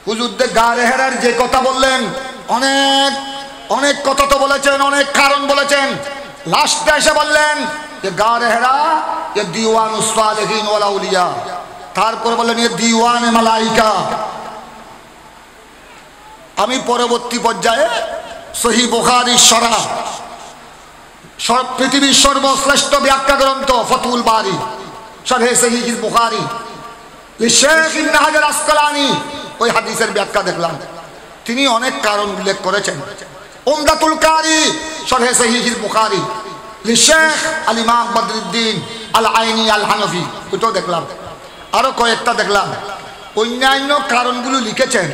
হুজুরদের গায়ে হেরার যে কথা বললেন, অনেক অনেক কথা তো বলেছেন, অনেক কারণ বলেছেন। লাস্টে এসে বললেন যে গায়ে হেরা এ দিওয়ানুস সালিহিন ওয়াল আউলিয়া। তারপর বললেন এ দিওয়ানে মালাইকা। আমি পরবর্তী পর্যায়ে সহিহ বুখারীর শরহ, পৃথিবীর সর্বশ্রেষ্ঠ ব্যাখ্যা গ্রন্থ ফাতুল বারী শরহে সহিহ বুখারী শেখ ইবনে হাজার আসকালানী, ওই হাদিসের ব্যাখ্যা দেখলাম। তিনি অনেক কারণ উল্লেখ করেছেন। উমদাতুল কারী শরহে সহিহ বুখারী শেখ আল ইমাম বদরুদ্দিন আল আইনি আল হানফি, ওইটাও দেখলাম। আরো কয়েকটা দেখলাম। অন্যান্য কারণগুলো লিখেছেন,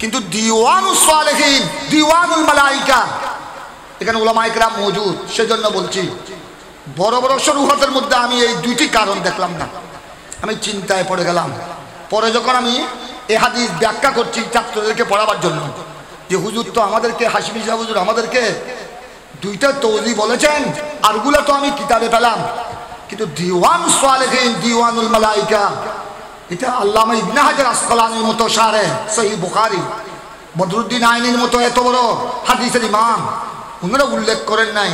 কিন্তু দিওয়ানুস সালিহিন, দিওয়ানুল মালাইকা, এখানে উলামায়ে কেরাম মওজুদ, সেজন্য বলছি। বড় বড় শরুহাতের মধ্যে আমি এই দুইটি কারণ দেখলাম না। আমি চিন্তায় পড়ে গেলাম। পরে যখন আমি এই হাদিস ব্যাখ্যা করছি ছাত্রদেরকে পড়াবার জন্য, যে হুজুর তো আমাদেরকে, হাশমি সাহেব হুজুর আমাদেরকে দুইটা তৌজি বলেছেন, আরগুলো তো আমি কিতাবে পেলাম, কিন্তু দিওয়ানুস সালিহিন, দিওয়ানুল মালাইকা, এটা আল্লামা ইবনে হাজার আসকালানির মতো শারে সহিহ বুখারী, বদরুদ্দিন আইনির মতো এত বড় হাদিসের ইমাম, ওনারা উল্লেখ করেন নাই।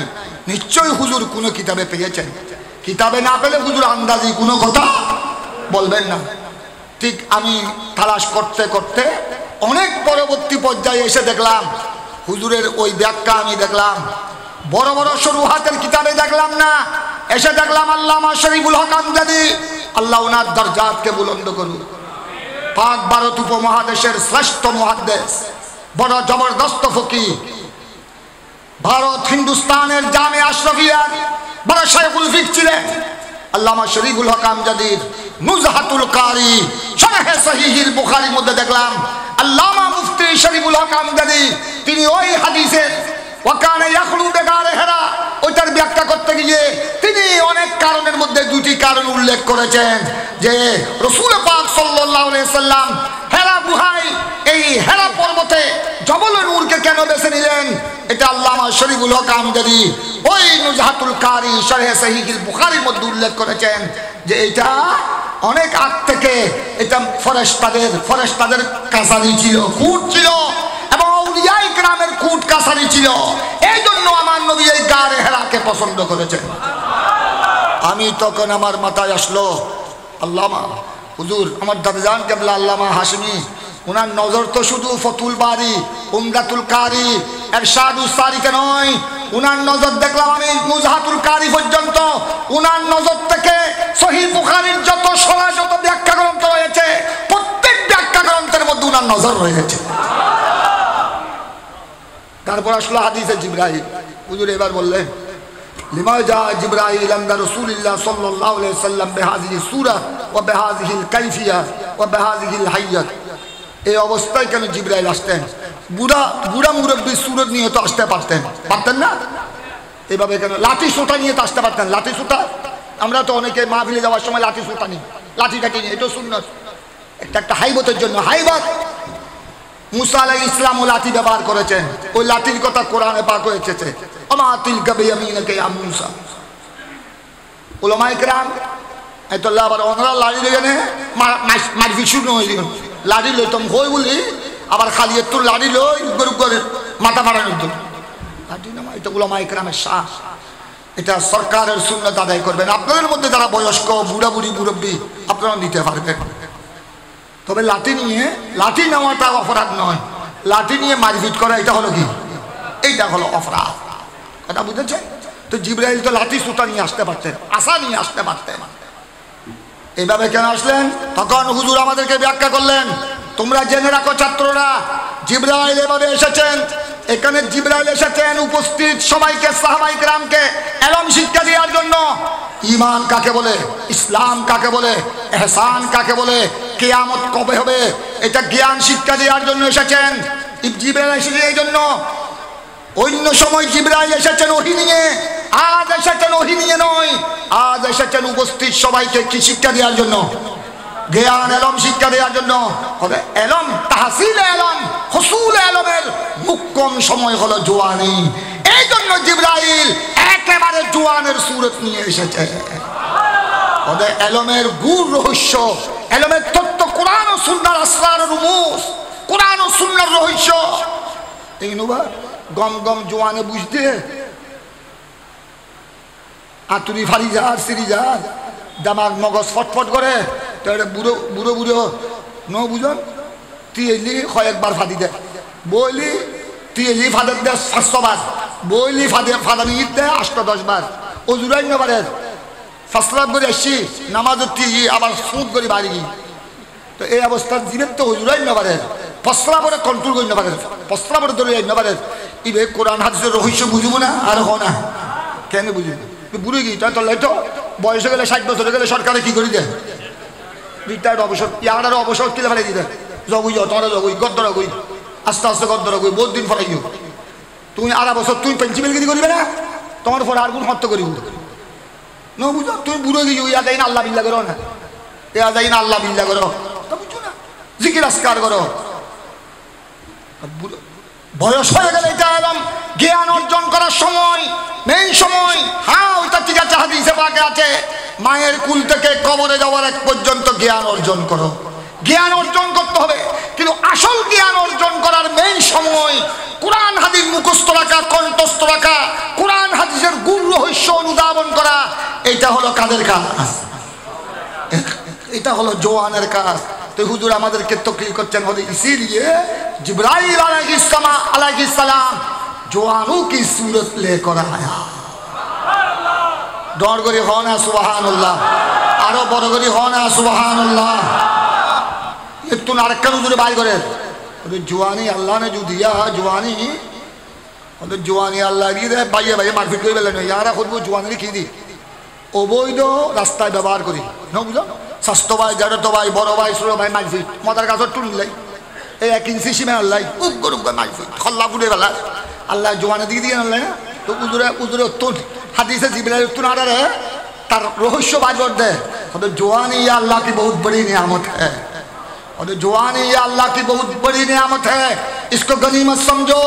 নিশ্চয়ই হুজুর কোনো কিতাবে পেয়েছেন। কিতাবে না পেলে হুজুর আন্দাজি কোনো কথা বলবেন না। ঠিক আমি তালাশ করতে করতে অনেক পরবর্তী পর্যায়ে এসে দেখলাম হুজুরের ওই ব্যাখ্যা আমি দেখলাম বড় বড় শরুহাতের কিতাবে দেখলাম না। এসে দেখলাম আল্লামা শরীফুল হক আমজাদি, আল্লাহ ওনার দরজাতকে বুলন্দ করুন, পাক ভারত উপমহাদেশের শ্রেষ্ঠ মুহাদ্দিস, বড় জবরদস্ত ফকিহ, ভারত হিন্দুস্তানের জামে আশরাফিয়ার বড় শাইখুল ফিকহ ছিলেন। আল্লামা শরীফুল হক আমজাদির নুজহাতুল কারী শরহে সহিহুল বুখারীর মধ্যে দেখলাম আল্লামা মুফতি শরীফুল হক আমজাদি তিনি ওই হাদিসের ওয়াকানা ইয়াখলু বিগারে হেরা, ওইটার ব্যাখ্যা করতে গিয়ে তিনি অনেক কারণের মধ্যে দুটি কারণ উল্লেখ করেছেন। যে রাসূল পাক সাল্লাল্লাহু আলাইহি সাল্লাম হেরা গুহায়, এই হেরা পর্বতে জবল নূরকে কেন বেছে নিলেন, এটা আল্লামা শরীফুল হক আমজাদি ওই নুজহাতুল কারী শরহে সহিহুল বুখারীর মধ্যে উল্লেখ করেছেন যে এটা অনেক আগ থেকে এটা ফেরেশতাদের কাছারি ছিল, কুট ছিল, এবং আউলিয়ায়ে কেরামের কুট কাছারি ছিল। এই জন্য আমার নবী এই গারে হেরাকে পছন্দ করেছেন। আমি তখন আমার মাথায় আসলো আল্লামা হুজুর আমার দাদাজান কেবলা আল্লামা হাশমি, ওনার নজর তো শুধু ফতুল বারী, উমদাতুল কারী, ইরশাদুস সারিকে নয়, উনার নজর দেখলাম আমি নুজহাতুল কারী পর্যন্ত। উনার নজর থেকে সহিহ বুখারীর যত সরা, যত ব্যাখ্যা গ্রন্থ রয়েছে, প্রত্যেক ব্যাখ্যা গ্রন্থের মধ্যে উনার নজর রয়েছে। তারপর আসলো হাদিসে জিবরাইল। হুজুর এবার বললেন লিমা জা জিবরাইল আনদা রাসূলিল্লাহ সাল্লাল্লাহু আলাইহি ওয়াসাল্লাম বিহাযিহি সূরা ওয়া বিহাযিহিল কাইফিয়া ওয়া বিহাযিহিল হাইয়াত। এই অবস্থায় কেন জিবরাইল আসতেন? বুড়া মুরব্বী সুরত নিয়ে তো আসতে পারতেন না। এইভাবে কেন লাঠি সোটা নিয়ে তো আসতে পারতেন? লাঠি সোটা আমরা তো অনেকে মাহফিলে যাওয়ার সময় লাঠি সোটা নিই, লাঠি কাটি নিই, এটা সুন্নাত, একটা হাইবতের জন্য। হাইবত মুসা আলাইহিস সালাম ও লাঠি ব্যবহার করেছেন, ওই লাঠির কথা কোরআনে পাক হয়েছে, ওমা তিলকা বিয়ামিনাকা ইয়া মুসা। উলামায়ে কেরাম এতলা আবার ওনারা লাঠি লইয়া নে মারফি শুরু হয়ে গেল। লাঠি লইতাম হই বলি, আবার খালি একটু লাঠি লই গরু করে মাথা ফাটানোর জন্য লাঠি নামা, এটা উলামায়ে কেরামের শ্বাস। এটা সরকারের সুন্নাত আদায় করবেন। আপনাদের মধ্যে যারা বয়স্ক বুড়া বুড়ি মুরব্বী আপনারা নিতে পারবেন, তবে লাঠি নিয়ে, লাঠি নেওয়াটা অপরাধ নয়, লাঠি নিয়ে মারপিট করা এটা হলো কি? এইটা হলো অপরাধ। কথা বুঝেছেন তো? জিবরাইল তো লাঠি সুতা নিয়ে আসতে পারতেন, আশা নিয়ে আসতে পারতেন, এইভাবে কেন আসলেন? তখন হুজুর আমাদেরকে ব্যাখ্যা করলেন, তোমরা জেনে রাখো ছাত্ররা, জিবরাইল এভাবে এসেছেন। এখানে জিবরাইল এসেছেন উপস্থিত সবাইকে, সাহাবায়ে কেরামকে ইলম শিক্ষা দেওয়ার জন্য। ঈমান কাকে বলে, ইসলাম কাকে বলে, ইহসান কাকে বলে, কিয়ামত কবে হবে, এটা জ্ঞান শিক্ষা দেওয়ার জন্য এসেছেন। জিবরাইল এসেছেন এই জন্য। অন্য সময় জিবরাইল এসেছেন ওহী নিয়ে, আজ এসেছেন ওহী নিয়ে নয়, আজ এসেছেন উপস্থিত সবাইকে কি শিক্ষা দেওয়ার জন্য? জ্ঞান ইলম শিক্ষা দেওয়ার জন্য। ইলম, তাহসিল ইলম, হুসুল ইলমের মুখ্যম সময় হলো জওয়ানি। এই জন্য জিবরাইল একেবারে জওয়ানের সূরত নিয়ে এসেছে। ওদের ইলমের গূঢ় রহস্য, ইলমের তত্ত্ব, কোরআন ও সুন্নাহর আসরার রুমুস, কোরআন ও সুন্নাহর রহস্য। এই নুবা গম গম জওয়ানে বুঝতে আতুরি ফারি যার সিরি যার দামাগ মগজ ফটফট করে, তো এটা বুড়ো বুড়ো বুড়ো ন বুঝন তুই এলি কয়েকবার ফাদি দে, বইলি তুই এলি ফাদের দে 500 বার, বইলি ফাদানি ঈদ দে 8-10 বার, ও জুড়াই নেবারের ফাসলাম করে আসছি নামাজ তুই আবার সুদ করি বাড়ি গি। তো এই অবস্থার জীবের তো হুজুরাই নেবারের ফসলা পরে কন্ট্রোল করি নেবারের, ফসলা পরে ধরে নেবারের। ইবে কোরআন হাদিসের রহস্য বুঝবো না আর হ না, কেন বুঝবো? বুড়ে গিয়ে তোর লাইটো বয়স হয়ে গেলে 60 বছর হয়ে গেলে সরকারে কি করি দেয়? রিটায়ার্ড অবসর, ইয়ার অবসর কিলে ফেলে দিতে জগুই যাও, তোরা জগুই গদ্দর গই, আস্তে আস্তে গদ্দর গই, বহুত দিন ফরাই গিয়ে তুমি আর বছর তুমি পেন্সিমেলগিরি করিবে না, তোমার পরে আর কোন হত্য করিব ন বুঝো? তুমি বুড়ো গিয়ে ইয়া যাই না আল্লাহ বিল্লাহ করো না, ইয়া যাই না আল্লাহ বিল্লাহ করো, বুঝছো না? জিকির আসকার করো। বয়স হয়ে গেলে এটা এলাম জ্ঞান অর্জন করার সময়, মেইন সময়। হ্যাঁ ওইটা ঠিক আছে, হাদিসে পাকে আছে মায়ের কুল থেকে কবরে যাওয়ার এক পর্যন্ত জ্ঞান অর্জন করো, জ্ঞান অর্জন করতে হবে। কিন্তু আসল জ্ঞান অর্জন করার মেইন সময় কোরআন হাদিস মুখস্থ রাখা, কণ্ঠস্থ রাখা, কোরআন হাদিসের গূঢ় রহস্য অনুধাবন করা, এটা হলো কাদের কাজ? এটা হলো জওয়ানের কাজ। তো হুজুর আমাদেরকে তকলিফ করছেন, বলে ইসিলিয়ে जिब्राइल अलैहिस्सलाम जवानों की सूरत लेकर आया। डर करी होना सुबहानअल्लाह, आरो बड़ करी होना सुबहानअल्लाह। একটু আরেকখান হুজুরে বাইর করে ওদের জওয়ানি আল্লাহ ने जो दिया जवानी, ওদের জওয়ানি আল্লাহ দিয়ে দেয়, বাইয়ে বাইয়ে মারপিট করে ফেলেন। ইয়ারা খুব জওয়ানি কি দি অবৈধ রাস্তায় ব্যবহার করি না, বুঝো? স্বাস্থ্য ভাই, জ্যাঠতো ভাই, বড় ভাই, ছোট ভাই মারপিট, মদার গাছের টুল লাই এই 1 ইঞ্চি সিমে আল্লাহ উগ্র উগ্র মারপিট, খল্লা ফুটে ফেলা আল্লাহ জওয়ানি দিয়ে দিয়ে আনলাই না। তো উজুরে উজুরে উত্তর হাদিসে জিবরাইল উত্তর না রে তার রহস্য বাজ করে দে। ওদের জওয়ানি ये अल्लाह की बहुत बड़ी नियामत है, और जवानी ये अल्लाह की बहुत बड़ी नियामत है, इसको गनीमत समझो।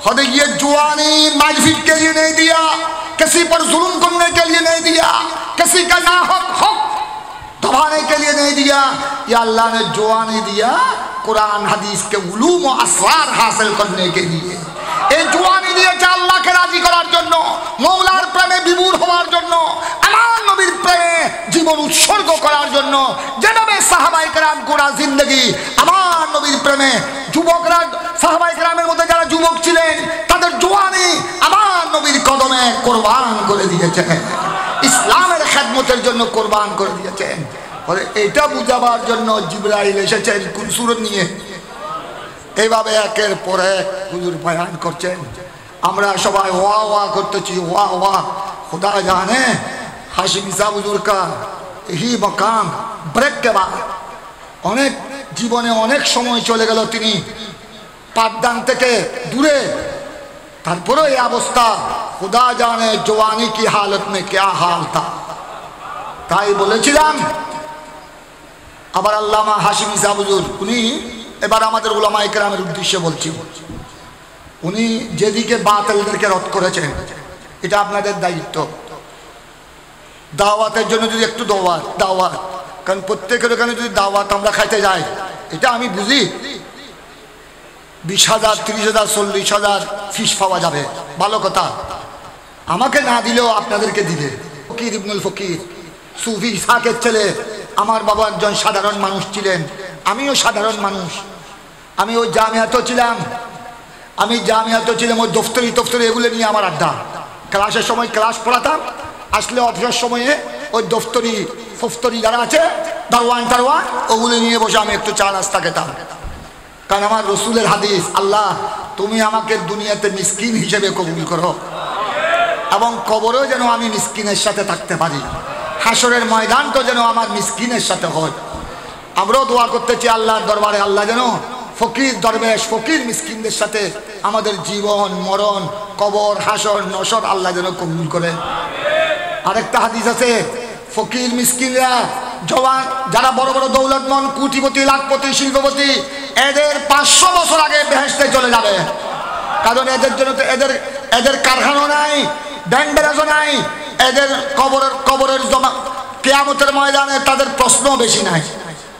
खुद ये जवानी मारपीट के लिए नहीं दिया, किसी पर जुल्म करने के लिए नहीं दिया, किसी का नाहक हक दबाने के लिए नहीं दिया। ये अल्लाह ने जवानी दिया कुरान हदीस के उलूम और असरार हासिल करने के लिए। এই জওয়ানি দিয়েছে আল্লাহকে রাজি করার জন্য, মওলার প্রেমে বিভোর হওয়ার জন্য, আমার নবীর প্রেমে জীবন উৎসর্গ করার জন্য। যেভাবে সাহাবায়ে কেরাম গোটা জিন্দেগি আমার নবীর প্রেমে, যুবকরা সাহাবায়ে কেরামের মধ্যে যারা যুবক ছিলেন তাদের জওয়ানি আমার নবীর কদমে কুরবান করে দিয়েছেন, ইসলামের খেদমতের জন্য কুরবান করে দিয়েছেন। ফলে এটা বুঝাবার জন্য জিবরাইল এসেছেন কোন সূরত নিয়ে, এইভাবে একের পর এক হুজুর বয়ান করছেন। আমরা সবাই ওয়া ওয়া করতেছি, ওয়া ওয়া। खुदा जाने हाशिमी साहब हुजूर का यही मकाम ब्रेक के बाद অনেক জীবনে অনেক সময় চলে গেল, তিনি পাঠদান থেকে দূরে, তারপরে এই অবস্থা। खुदा जाने जवानी की हालत में क्या हाल था। তাই বলেছিলাম আবার আল্লামা হাশিমি সাহেব হুজুর, উনি এবার আমাদের উলামায়ে কেরামের উদ্দেশ্যে বলছি, উনি যেদিকে বাতিলদেরকে রদ করেছেন, এটা আপনাদের দায়িত্ব। দাওয়াতের জন্য যদি একটু দাওয়াত, কারণ প্রত্যেকের ওখানে যদি দাওয়াত আমরা খাইতে যাই, এটা আমি বুঝি 20,000 30,000 40,000 ফিস পাওয়া যাবে, ভালো কথা। আমাকে না দিলেও আপনাদেরকে দিলে। ফকির ইবনুল ফকির সুফি ইসহাকের ছেলে, আমার বাবা একজন সাধারণ মানুষ ছিলেন, আমিও সাধারণ মানুষ। আমি ওই জামিয়াতেও ছিলাম, ওই দফতরি এগুলো নিয়ে আমার আড্ডা। ক্লাসের সময় ক্লাস পড়াতাম, আসলে অফিসের সময়ে ওই দফতরি ফফতরি যারা আছে দারওয়ান টারওয়ান ওগুলো নিয়ে বসে আমি একটু চা নাস্তা খেতাম। কারণ আমার রসুলের হাদিস, আল্লাহ তুমি আমাকে দুনিয়াতে মিসকিন হিসেবে কবুল করো এবং কবরেও যেন আমি মিসকিনের সাথে থাকতে পারি, হাসরের ময়দান তো যেন আমার মিসকিনের সাথে হয়। আমরাও দোয়া করতেছি আল্লাহর দরবারে, আল্লাহ যেন ফকির দরবেশ ফকির মিসকিনদের সাথে আমাদের জীবন মরণ কবর হাসর নসর আল্লাহ যেন কবুল করেন। আরেকটা হাদিস আছে, ফকির মিসকিনরা জওয়ান যারা বড় বড় দৌলতমন কোটিপতি লাখপতি শিল্পপতি এদের 500 বছর আগে বেহেশতে চলে যাবে। কারণ এদের জন্য তো এদের কারখানা নাই, ব্যাংক ব্যালেন্সও নাই, এদের কবরের জমা কিয়ামতের ময়দানে তাদের প্রশ্ন বেশি নাই,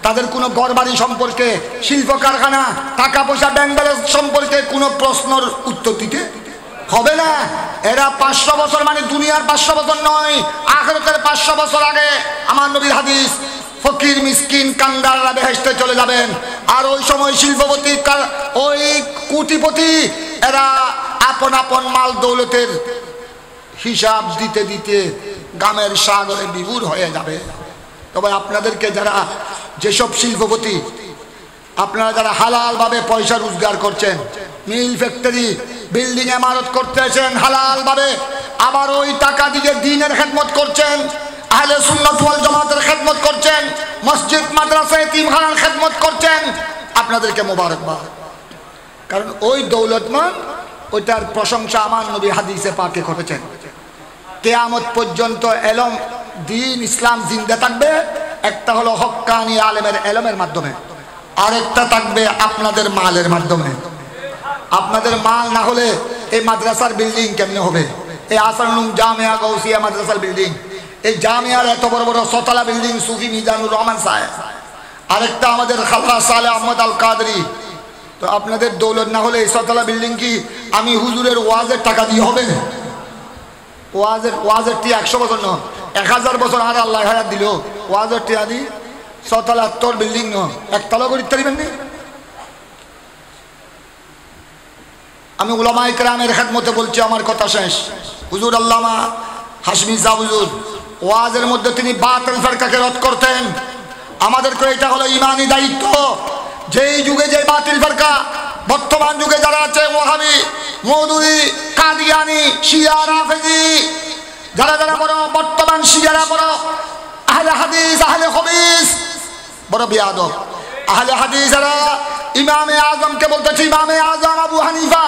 তাদের কোনো ঘরবাড়ি সম্পর্কে শিল্প কারখানা টাকা পয়সা ব্যাংক ব্যালেন্স সম্পর্কে কোনো প্রশ্নের উত্তর দিতে হবে না। এরা 500 বছর মানে দুনিয়ার 500 বছর নয়, আখিরাতের 500 বছর আগে আমার নবীর হাদিস ফকির মিসকিন কাঙ্গালরা বেহেশতে চলে যাবেন। আর ওই সময় শিল্পপতি ওই কোটিপতি এরা আপন আপন মাল দৌলতের হিসাব দিতে দিতে গ্রামের সাগরে বিভোর হয়ে যাবে। তবে আপনাদেরকে যারা যেসব শিল্পপতি আপনারা যারা হালাল ভাবে পয়সা রোজগার করছেন, মিল ফ্যাক্টরি বিল্ডিং ইমারত করতেছেন হালাল ভাবে, আবার ওই টাকা দিয়ে দ্বীনের খেদমত করছেন, আহলে সুন্নাত ওয়াল জামাতের খেদমত করছেন, মসজিদ মাদ্রাসা এতিমখানার খেদমত করছেন, আপনাদেরকে মোবারকবাদ। কারণ ওই দৌলতমান ওইটার প্রশংসা আমার নবী হাদিসে পাকে করেছেন। কিয়ামত পর্যন্ত এলম দ্বীন ইসলাম জিন্দা থাকবে, একটা হলো হক্কানি আলেমের এলমের মাধ্যমে, আরেকটা থাকবে আপনাদের মালের মাধ্যমে। আপনাদের মাল না হলে এই মাদ্রাসার বিল্ডিং কেমনে হবে? এই আসানুল জামিয়া গৌসিয়া মাদ্রাসার বিল্ডিং, এই জামিয়ার এত বড় বড় 6 তলা বিল্ডিং সুফি মিজানুর রহমান সাহেব, আরেকটা আমাদের খালরা সালেহ আহমদ আল কাদরি। তো আপনাদের দৌলত না হলে এই 6 তলা বিল্ডিং কি আমি হুজুরের ওয়াজের টাকা দিয়ে হবে? ওয়াজের টি 100 বছর ন 1000 বছর আর আল্লাহ হায়াত দিল, ওয়াজের টি আদি 6 তলা তোর বিল্ডিং ন একতলা করে দিতে পারবেন। আমি উলামায়ে কেরামের খেদমতে বলছি, আমার কথা শেষ। হুজুর আল্লামা হাশমি সাহেব হুজুর ওয়াজের মধ্যে তিনি বাতিল ফিরকাকে রদ করতেন। আমাদেরকে এটা হলো ইমানি দায়িত্ব, যেই যুগে যে বাতিল ফিরকা বর্তমান যুগে যারা আছে ওয়াহাবি মওদুদি কাদিয়ানি শিয়া রাফেজি যারা যারা বড় বর্তমান শিয়ারা বড় আহলে হাদিস আহলে খবিস বড় বিয়াদব। আহলে হাদিসরা ইমামে আজমকে বলতেছে ইমামে আজম আবু হানিফা,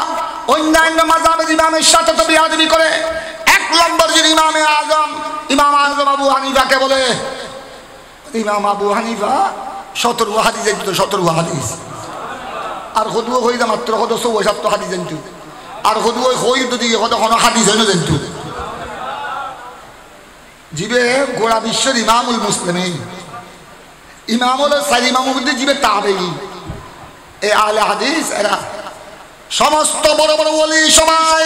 অন্যান্য মাযহাবের ইমামের সাথে তো বিয়াদবি করে। 1 নম্বর যিনি ইমাম আজম আবু হানিফাকে বলে ইমাম আবু হানিফা 17 হাদিস জানতো, 17 হাদিস। আর হদুও হই না মাত্র হদ 64 হাদিস জানতো, আর হদুও হই যদি হদ কোনো হাদিস হইনো জানতো। জিবে গোড়া বিশ্বের ইমামুল মুসলিমিন, ইমাম হলো 4 ইমামের মধ্যে জিবে তাবেঈ। এই আহলে হাদিস এরা সমস্ত বড় বড় ওলি, সবাই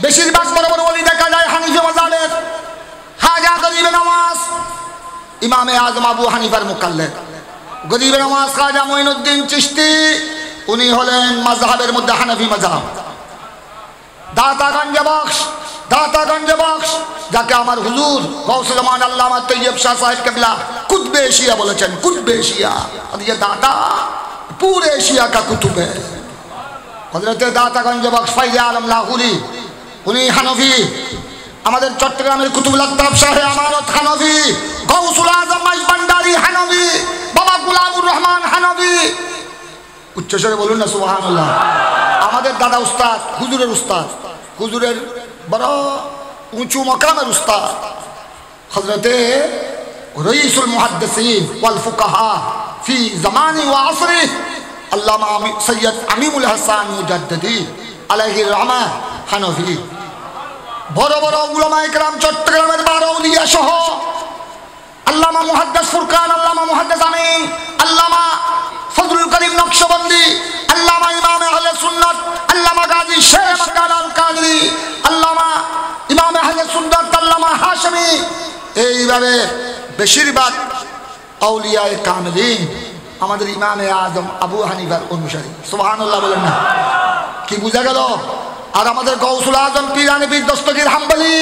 বেশিরভাগ বড় বড় ওলি দেখা যায় হানিফি মাযহাবের। খাজা গরিবে নওয়াজ ইমামে আজম আবু হানিফার মুকাল্লিদ, গরিবে নওয়াজ খাজা মুঈনুদ্দিন চিশতি উনি হলেন মাযহাবের মধ্যে হানাফি মাযহাব। দাতাগঞ্জ বক্স যাকে আমার হুজুর গৌসে জামান আল্লামা তৈয়ব শাহ সাহেব কেবলা কুতবে এশিয়া বলেছেন, কুতবে এশিয়া। और ये दाता पूरे एशिया का कुतुब है। हजरत दातागंज बख्श फैज़ आलम लाहुरी उनी हानफी, আমাদের চট্টগ্রামের কুতুবুল আকতাব শাহে আমানত হানফি, গৌসুল আজম মাইজভান্ডারী হানফি, বাবা গোলামুর রহমান হানফি। উচ্চস্বরে বলুন না সুবহানাল্লাহ। আমাদের দাদা উস্তাদ, হুজুরের উস্তাদ, হুজুরের বড় উঁচু মাকামের উস্তাদ হযরতে রঈসুল মুহাদ্দিসিন ওয়াল ফুকাহা ফি জামানি ওয়া আসরি আল্লামা সৈয়দ আমিমুল হাসান মুজাদ্দিদি আলাইহি রহমা হানফি। বড় বড় উলামায়ে কেরাম চট্টগ্রামের 12 আউলিয়া সহ আল্লামা মুহাদ্দিস ফুরকান, আল্লামা মুহাদ্দিস আমিন, আল্লামা ফজলুল করিম নকশবন্দি, আল্লামা ইমাম আহলে সুন্নাত আল্লামা গাজী শের মাকান আল কাদরি, আল্লামা ইমাম আহলে সুন্নাত আল্লামা হাশমি। এইভাবে বেশিরভাগ আউলিয়ায়ে কামিলিন আমাদের ইমামে আজম আবু হানিফার অনুসারী। সুবহানাল্লাহ বলেন না, কি বুঝা গেল? আর আমাদের গৌসুল আজম পীর হানিফি দস্তগীর হাম্বলি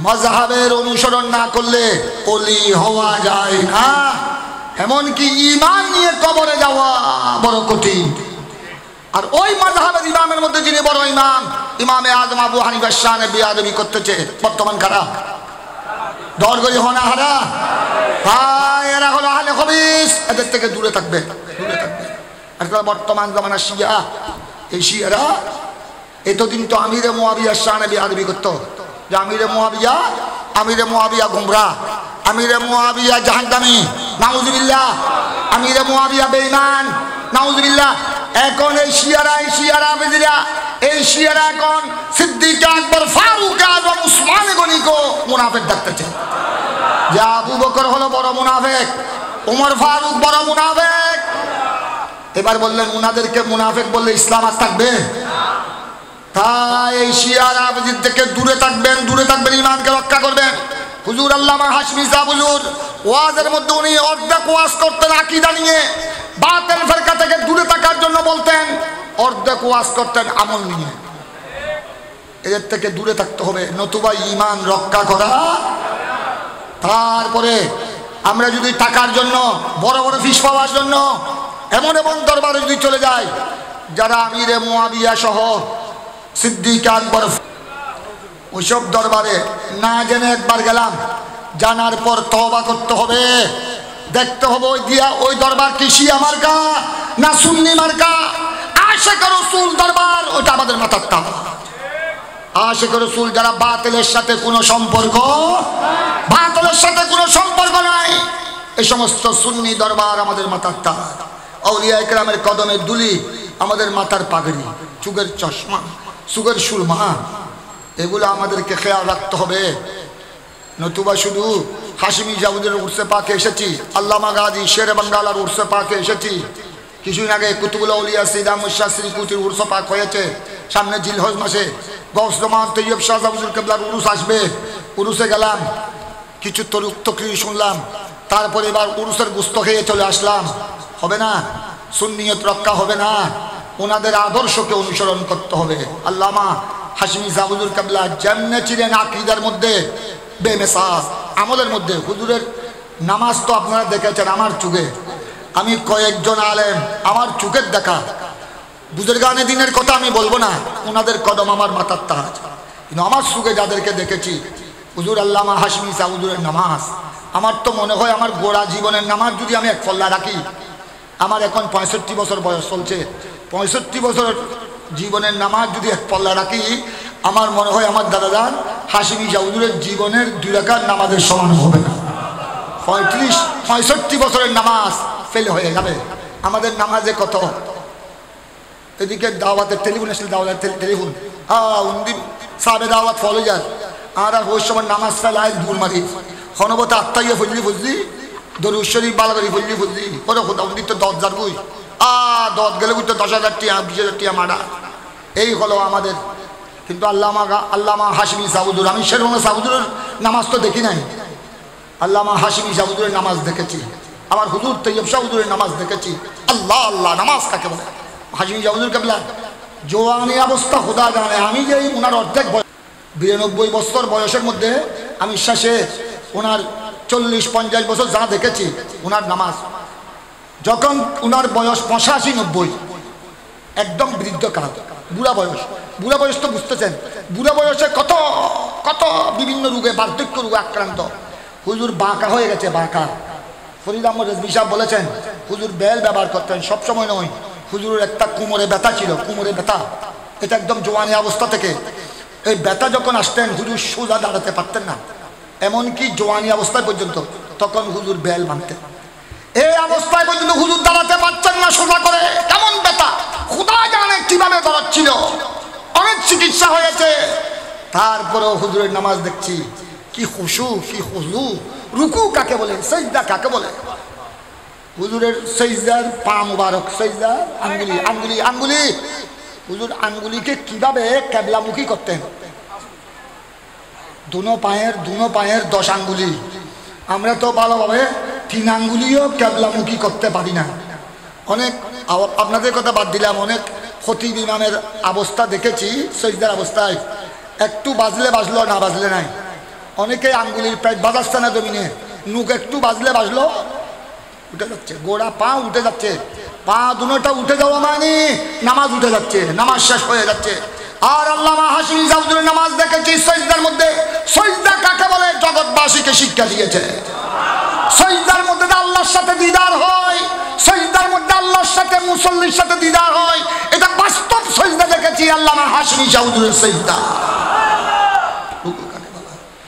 মাযহাবের অনুসরণ না করলে ওলি হওয়া যায় না, এমনকি ঈমান নিয়ে কবরে যাওয়া বড় কঠিন। আর ওই মাযহাবের ইমামের মধ্যে যিনি বড় ইমাম, ইমামে আযম আবু হানিফা শানে বিয়াদবি করতেছে বর্তমান কারা? দরগরি হনা হারা ভাই, এরা হলো আহলে হাদিস, এদের থেকে দূরে থাকবে, দূরে থাকবে। আর বর্তমান জামানা শিয়া, এই শিয়ারা এতদিন তো আমিরে মুয়াবিয়া শানে বিয়াদবি করতো, যে আমিরে মুয়াবিয়া গুমরা, আমিরে মুয়াবিয়া জাহান্নামী, নাউজুবিল্লাহ, আমিরে মুয়াবিয়া বেঈমান, নাউজুবিল্লাহ। এখন এই শিয়ারা বেদিরা, এই শিয়ারা এখন সিদ্দিক আকবর, ফারুক আযম, উসমান গনিকে মুনাফিক ডাকতেছে, যে আবু বকর হলো বড় মুনাফিক, ওমর ফারুক বড় মুনাফিক। এবার বললেন উনাদেরকে মুনাফিক বললে ইসলাম আর থাকবে? তাই এই শিয়ারা বেদির থেকে দূরে থাকবেন, দূরে থাকবেন, ঈমানকে রক্ষা করবেন। হুজুর আল্লামা হাশমি সাহেব হুজুর ওয়াজের মধ্যে উনি অর্ধেক ওয়াজ করতেন আকীদা নিয়ে, বাতিল ফিরকা থেকে দূরে থাকার জন্য বলতেন, অর্ধেক ওয়াজ করতেন আমল নিয়ে। এদের থেকে দূরে থাকতে হবে, নতুবা ঈমান রক্ষা করা। তারপরে আমরা যদি টাকার জন্য, বড় বড় ফিস পাওয়ার জন্য এমন এমন দরবারে যদি চলে যায়, যারা আমিরে মুয়াবিয়া সহ সিদ্দিক আকবর, ওইসব দরবারে না জেনে একবার গেলাম, জানার পর তওবা করতে হবে, দেখতে হবে ওই দরবার কি শিয়া মার্কা না সুন্নি মার্কা। আশিক রাসূল দরবার, ওটা আমাদের মাথার তাজ। আশিক রাসূল যারা বাতিলের সাথে কোনো সম্পর্ক, বাতিলের সাথে কোনো সম্পর্ক নাই, এই সমস্ত সুন্নি দরবার আমাদের মাথার তাজ। আউলিয়া ইকরামের কদমের দুলি আমাদের মাথার পাগড়ি, চুগের চশমা, সুগের সুরমা, এগুলো আমাদেরকে খেয়াল রাখতে হবে। নতুবা শুধু হাশমি জাউদের উর্সে পাকে এসেছি, আল্লামা গাজী শেরে বাঙ্গালার উর্সে পাকে এসেছি, কিছুদিন আগে কুতুবুল আউলিয়া সৈয়দ আহমদ শাহ শ্রীকুটির উর্স পাক হয়েছে, সামনে জিলহজ মাসে গৌস জামান তৈয়ব শাহ হুজুর কিবলার উরুস আসবে, উরুসে গেলাম, কিছু তকরীর শুনলাম, তারপরে এবার উরুসের গুস্ত খেয়ে চলে আসলাম। হবে না, সুন্নিয়ত রক্ষা হবে না, ওনাদের আদর্শকে অনুসরণ করতে হবে। আল্লামা হাশমি শাহ হুজুর কিবলা যেমনে ছিলেন আকীদার মধ্যে বেমিসাল, আমলের মধ্যে, হুজুরের নামাজ তো আপনারা দেখেছেন আমার চোখে, আমি কয়েকজন আলেম আমার চোখের দেখা, বুজুর্গানে দিনের কথা আমি বলবো না, ওনাদের কদম আমার মাথার তাজ। কিন্তু আমার চোখে যাদেরকে দেখেছি, হুজুর আল্লামা হাশমি শাহ হুজুরের নামাজ, আমার তো মনে হয় আমার গোড়া জীবনের নামাজ যদি আমি এক পল্লা রাখি, আমার এখন 65 বছর বয়স চলছে, 65 বছর জীবনের নামাজ যদি এক পল্লা রাখি, আমার মনে হয় আমার দাদাজান হাশমি শাহ হুজুরের জীবনের 2 রাকাত নামাজের সমান হবে না। 65 বছরের নামাজ ফেল হয়ে যাবে। আমাদের নামাজে কত, এদিকে দাওয়াতের টেলিফোন আসলে, দাওয়াতের টেলিফোন, উনদিন সাবে দাওয়াত ফলো যায়, আর ওই সময় নামাজ ফেলায় দূর মারি, হনবত আত্মাইয়া ফজলি দরুদ শরীফ বালাগারি ফজলি ওরা খোদা উনদিন তো 10,000 বই, 10 গেলে বুঝতো 10,000 টিয়া 20,000 টিয়া মারা, এই হলো আমাদের। কিন্তু আল্লামা হাশমি শাহ হুজুর, আমি শেরবাংলা শাহ হুজুরের নামাজ তো দেখি নাই, আল্লামা হাশমি শাহ হুজুরের নামাজ দেখেছি, আমার হুজুর তৈয়ব শাহ হুজুরের নামাজ দেখেছি। আল্লাহ আল্লাহ নামাজ কাকে বলে? হাশমি শাহ হুজুর কিবলা জওয়ানি অবস্থা খোদা জানে, আমি যে ওনার অর্ধেক 92 বছর বয়সের মধ্যে আমি শেষে ওনার 40-50 বছর যা দেখেছি ওনার নামাজ, যখন ওনার বয়স 85-90, একদম বৃদ্ধ কাল, বুড়া বয়স তো বুঝতেছেন, বুড়া বয়সে কত কত বিভিন্ন রোগে, বার্ধক্য রোগে আক্রান্ত, হুজুর বাঁকা হয়ে গেছে, বাঁকা। ফরিদ আহমদ রেজভী সাহেব বলেছেন হুজুর বেল ব্যবহার করতেন, সবসময় নয়, হুজুরের একটা কোমরে ব্যথা ছিল, কোমরে ব্যথা, এটা একদম জওয়ানি অবস্থা থেকে, এই ব্যথা যখন আসতেন হুজুর সোজা দাঁড়াতে পারতেন না, এমনকি জওয়ানি অবস্থায় পর্যন্ত, তখন হুজুর বেল বাঁধতেন। এই অবস্থায় পর্যন্ত হুজুর দাঁড়াতে পারছেন না সোজা করে, কেমন ব্যথা খোদা জানে কিভাবে দাঁড়াচ্ছিল, অনেক চিকিৎসা হয়েছে, তারপরেও হুজুরের নামাজ দেখছি কি খুশু কি খুজু, রুকু কাকে বলে, সেজদা কাকে বলে, হুজুরের সেজদার পা মুবারক, সেজদার আঙ্গুলি, হুজুর আঙ্গুলিকে কিভাবে কেবলামুখী করতেন, দুনো পায়ের 10 আঙ্গুলি, আমরা তো ভালোভাবে 3 আঙ্গুলিও কেবলামুখী করতে পারি না। অনেক আপনাদের কথা বাদ দিলাম, অনেক খতিব ইমামের অবস্থা দেখেছি, সেজদার অবস্থায় একটু বাজলে বাজলো, না বাজলে নাই, অনেকে আঙ্গুলির পেট বাজাচ্ছে না জমিনে, নুক একটু বাজলে বাজলো উঠে যাচ্ছে, গোড়া পা উঠে যাচ্ছে, পা দুটোটা উঠে যাওয়া মানে নামাজ উঠে যাচ্ছে, নামাজ শেষ হয়ে যাচ্ছে। আর আল্লামা হাশিম জাউজুরের নামাজ দেখেছি সজদার মধ্যে, সজদা কাকে বলে জগৎবাসীকে শিক্ষা দিয়েছে। সজদার মধ্যে আল্লাহর সাথে দিদার হয়, সজদার মধ্যে আল্লাহর সাথে মুসল্লির সাথে দিদার হয়, এটা বাস্তব সজদা দেখেছি আল্লামা হাশিম জাউজুরের সজদা।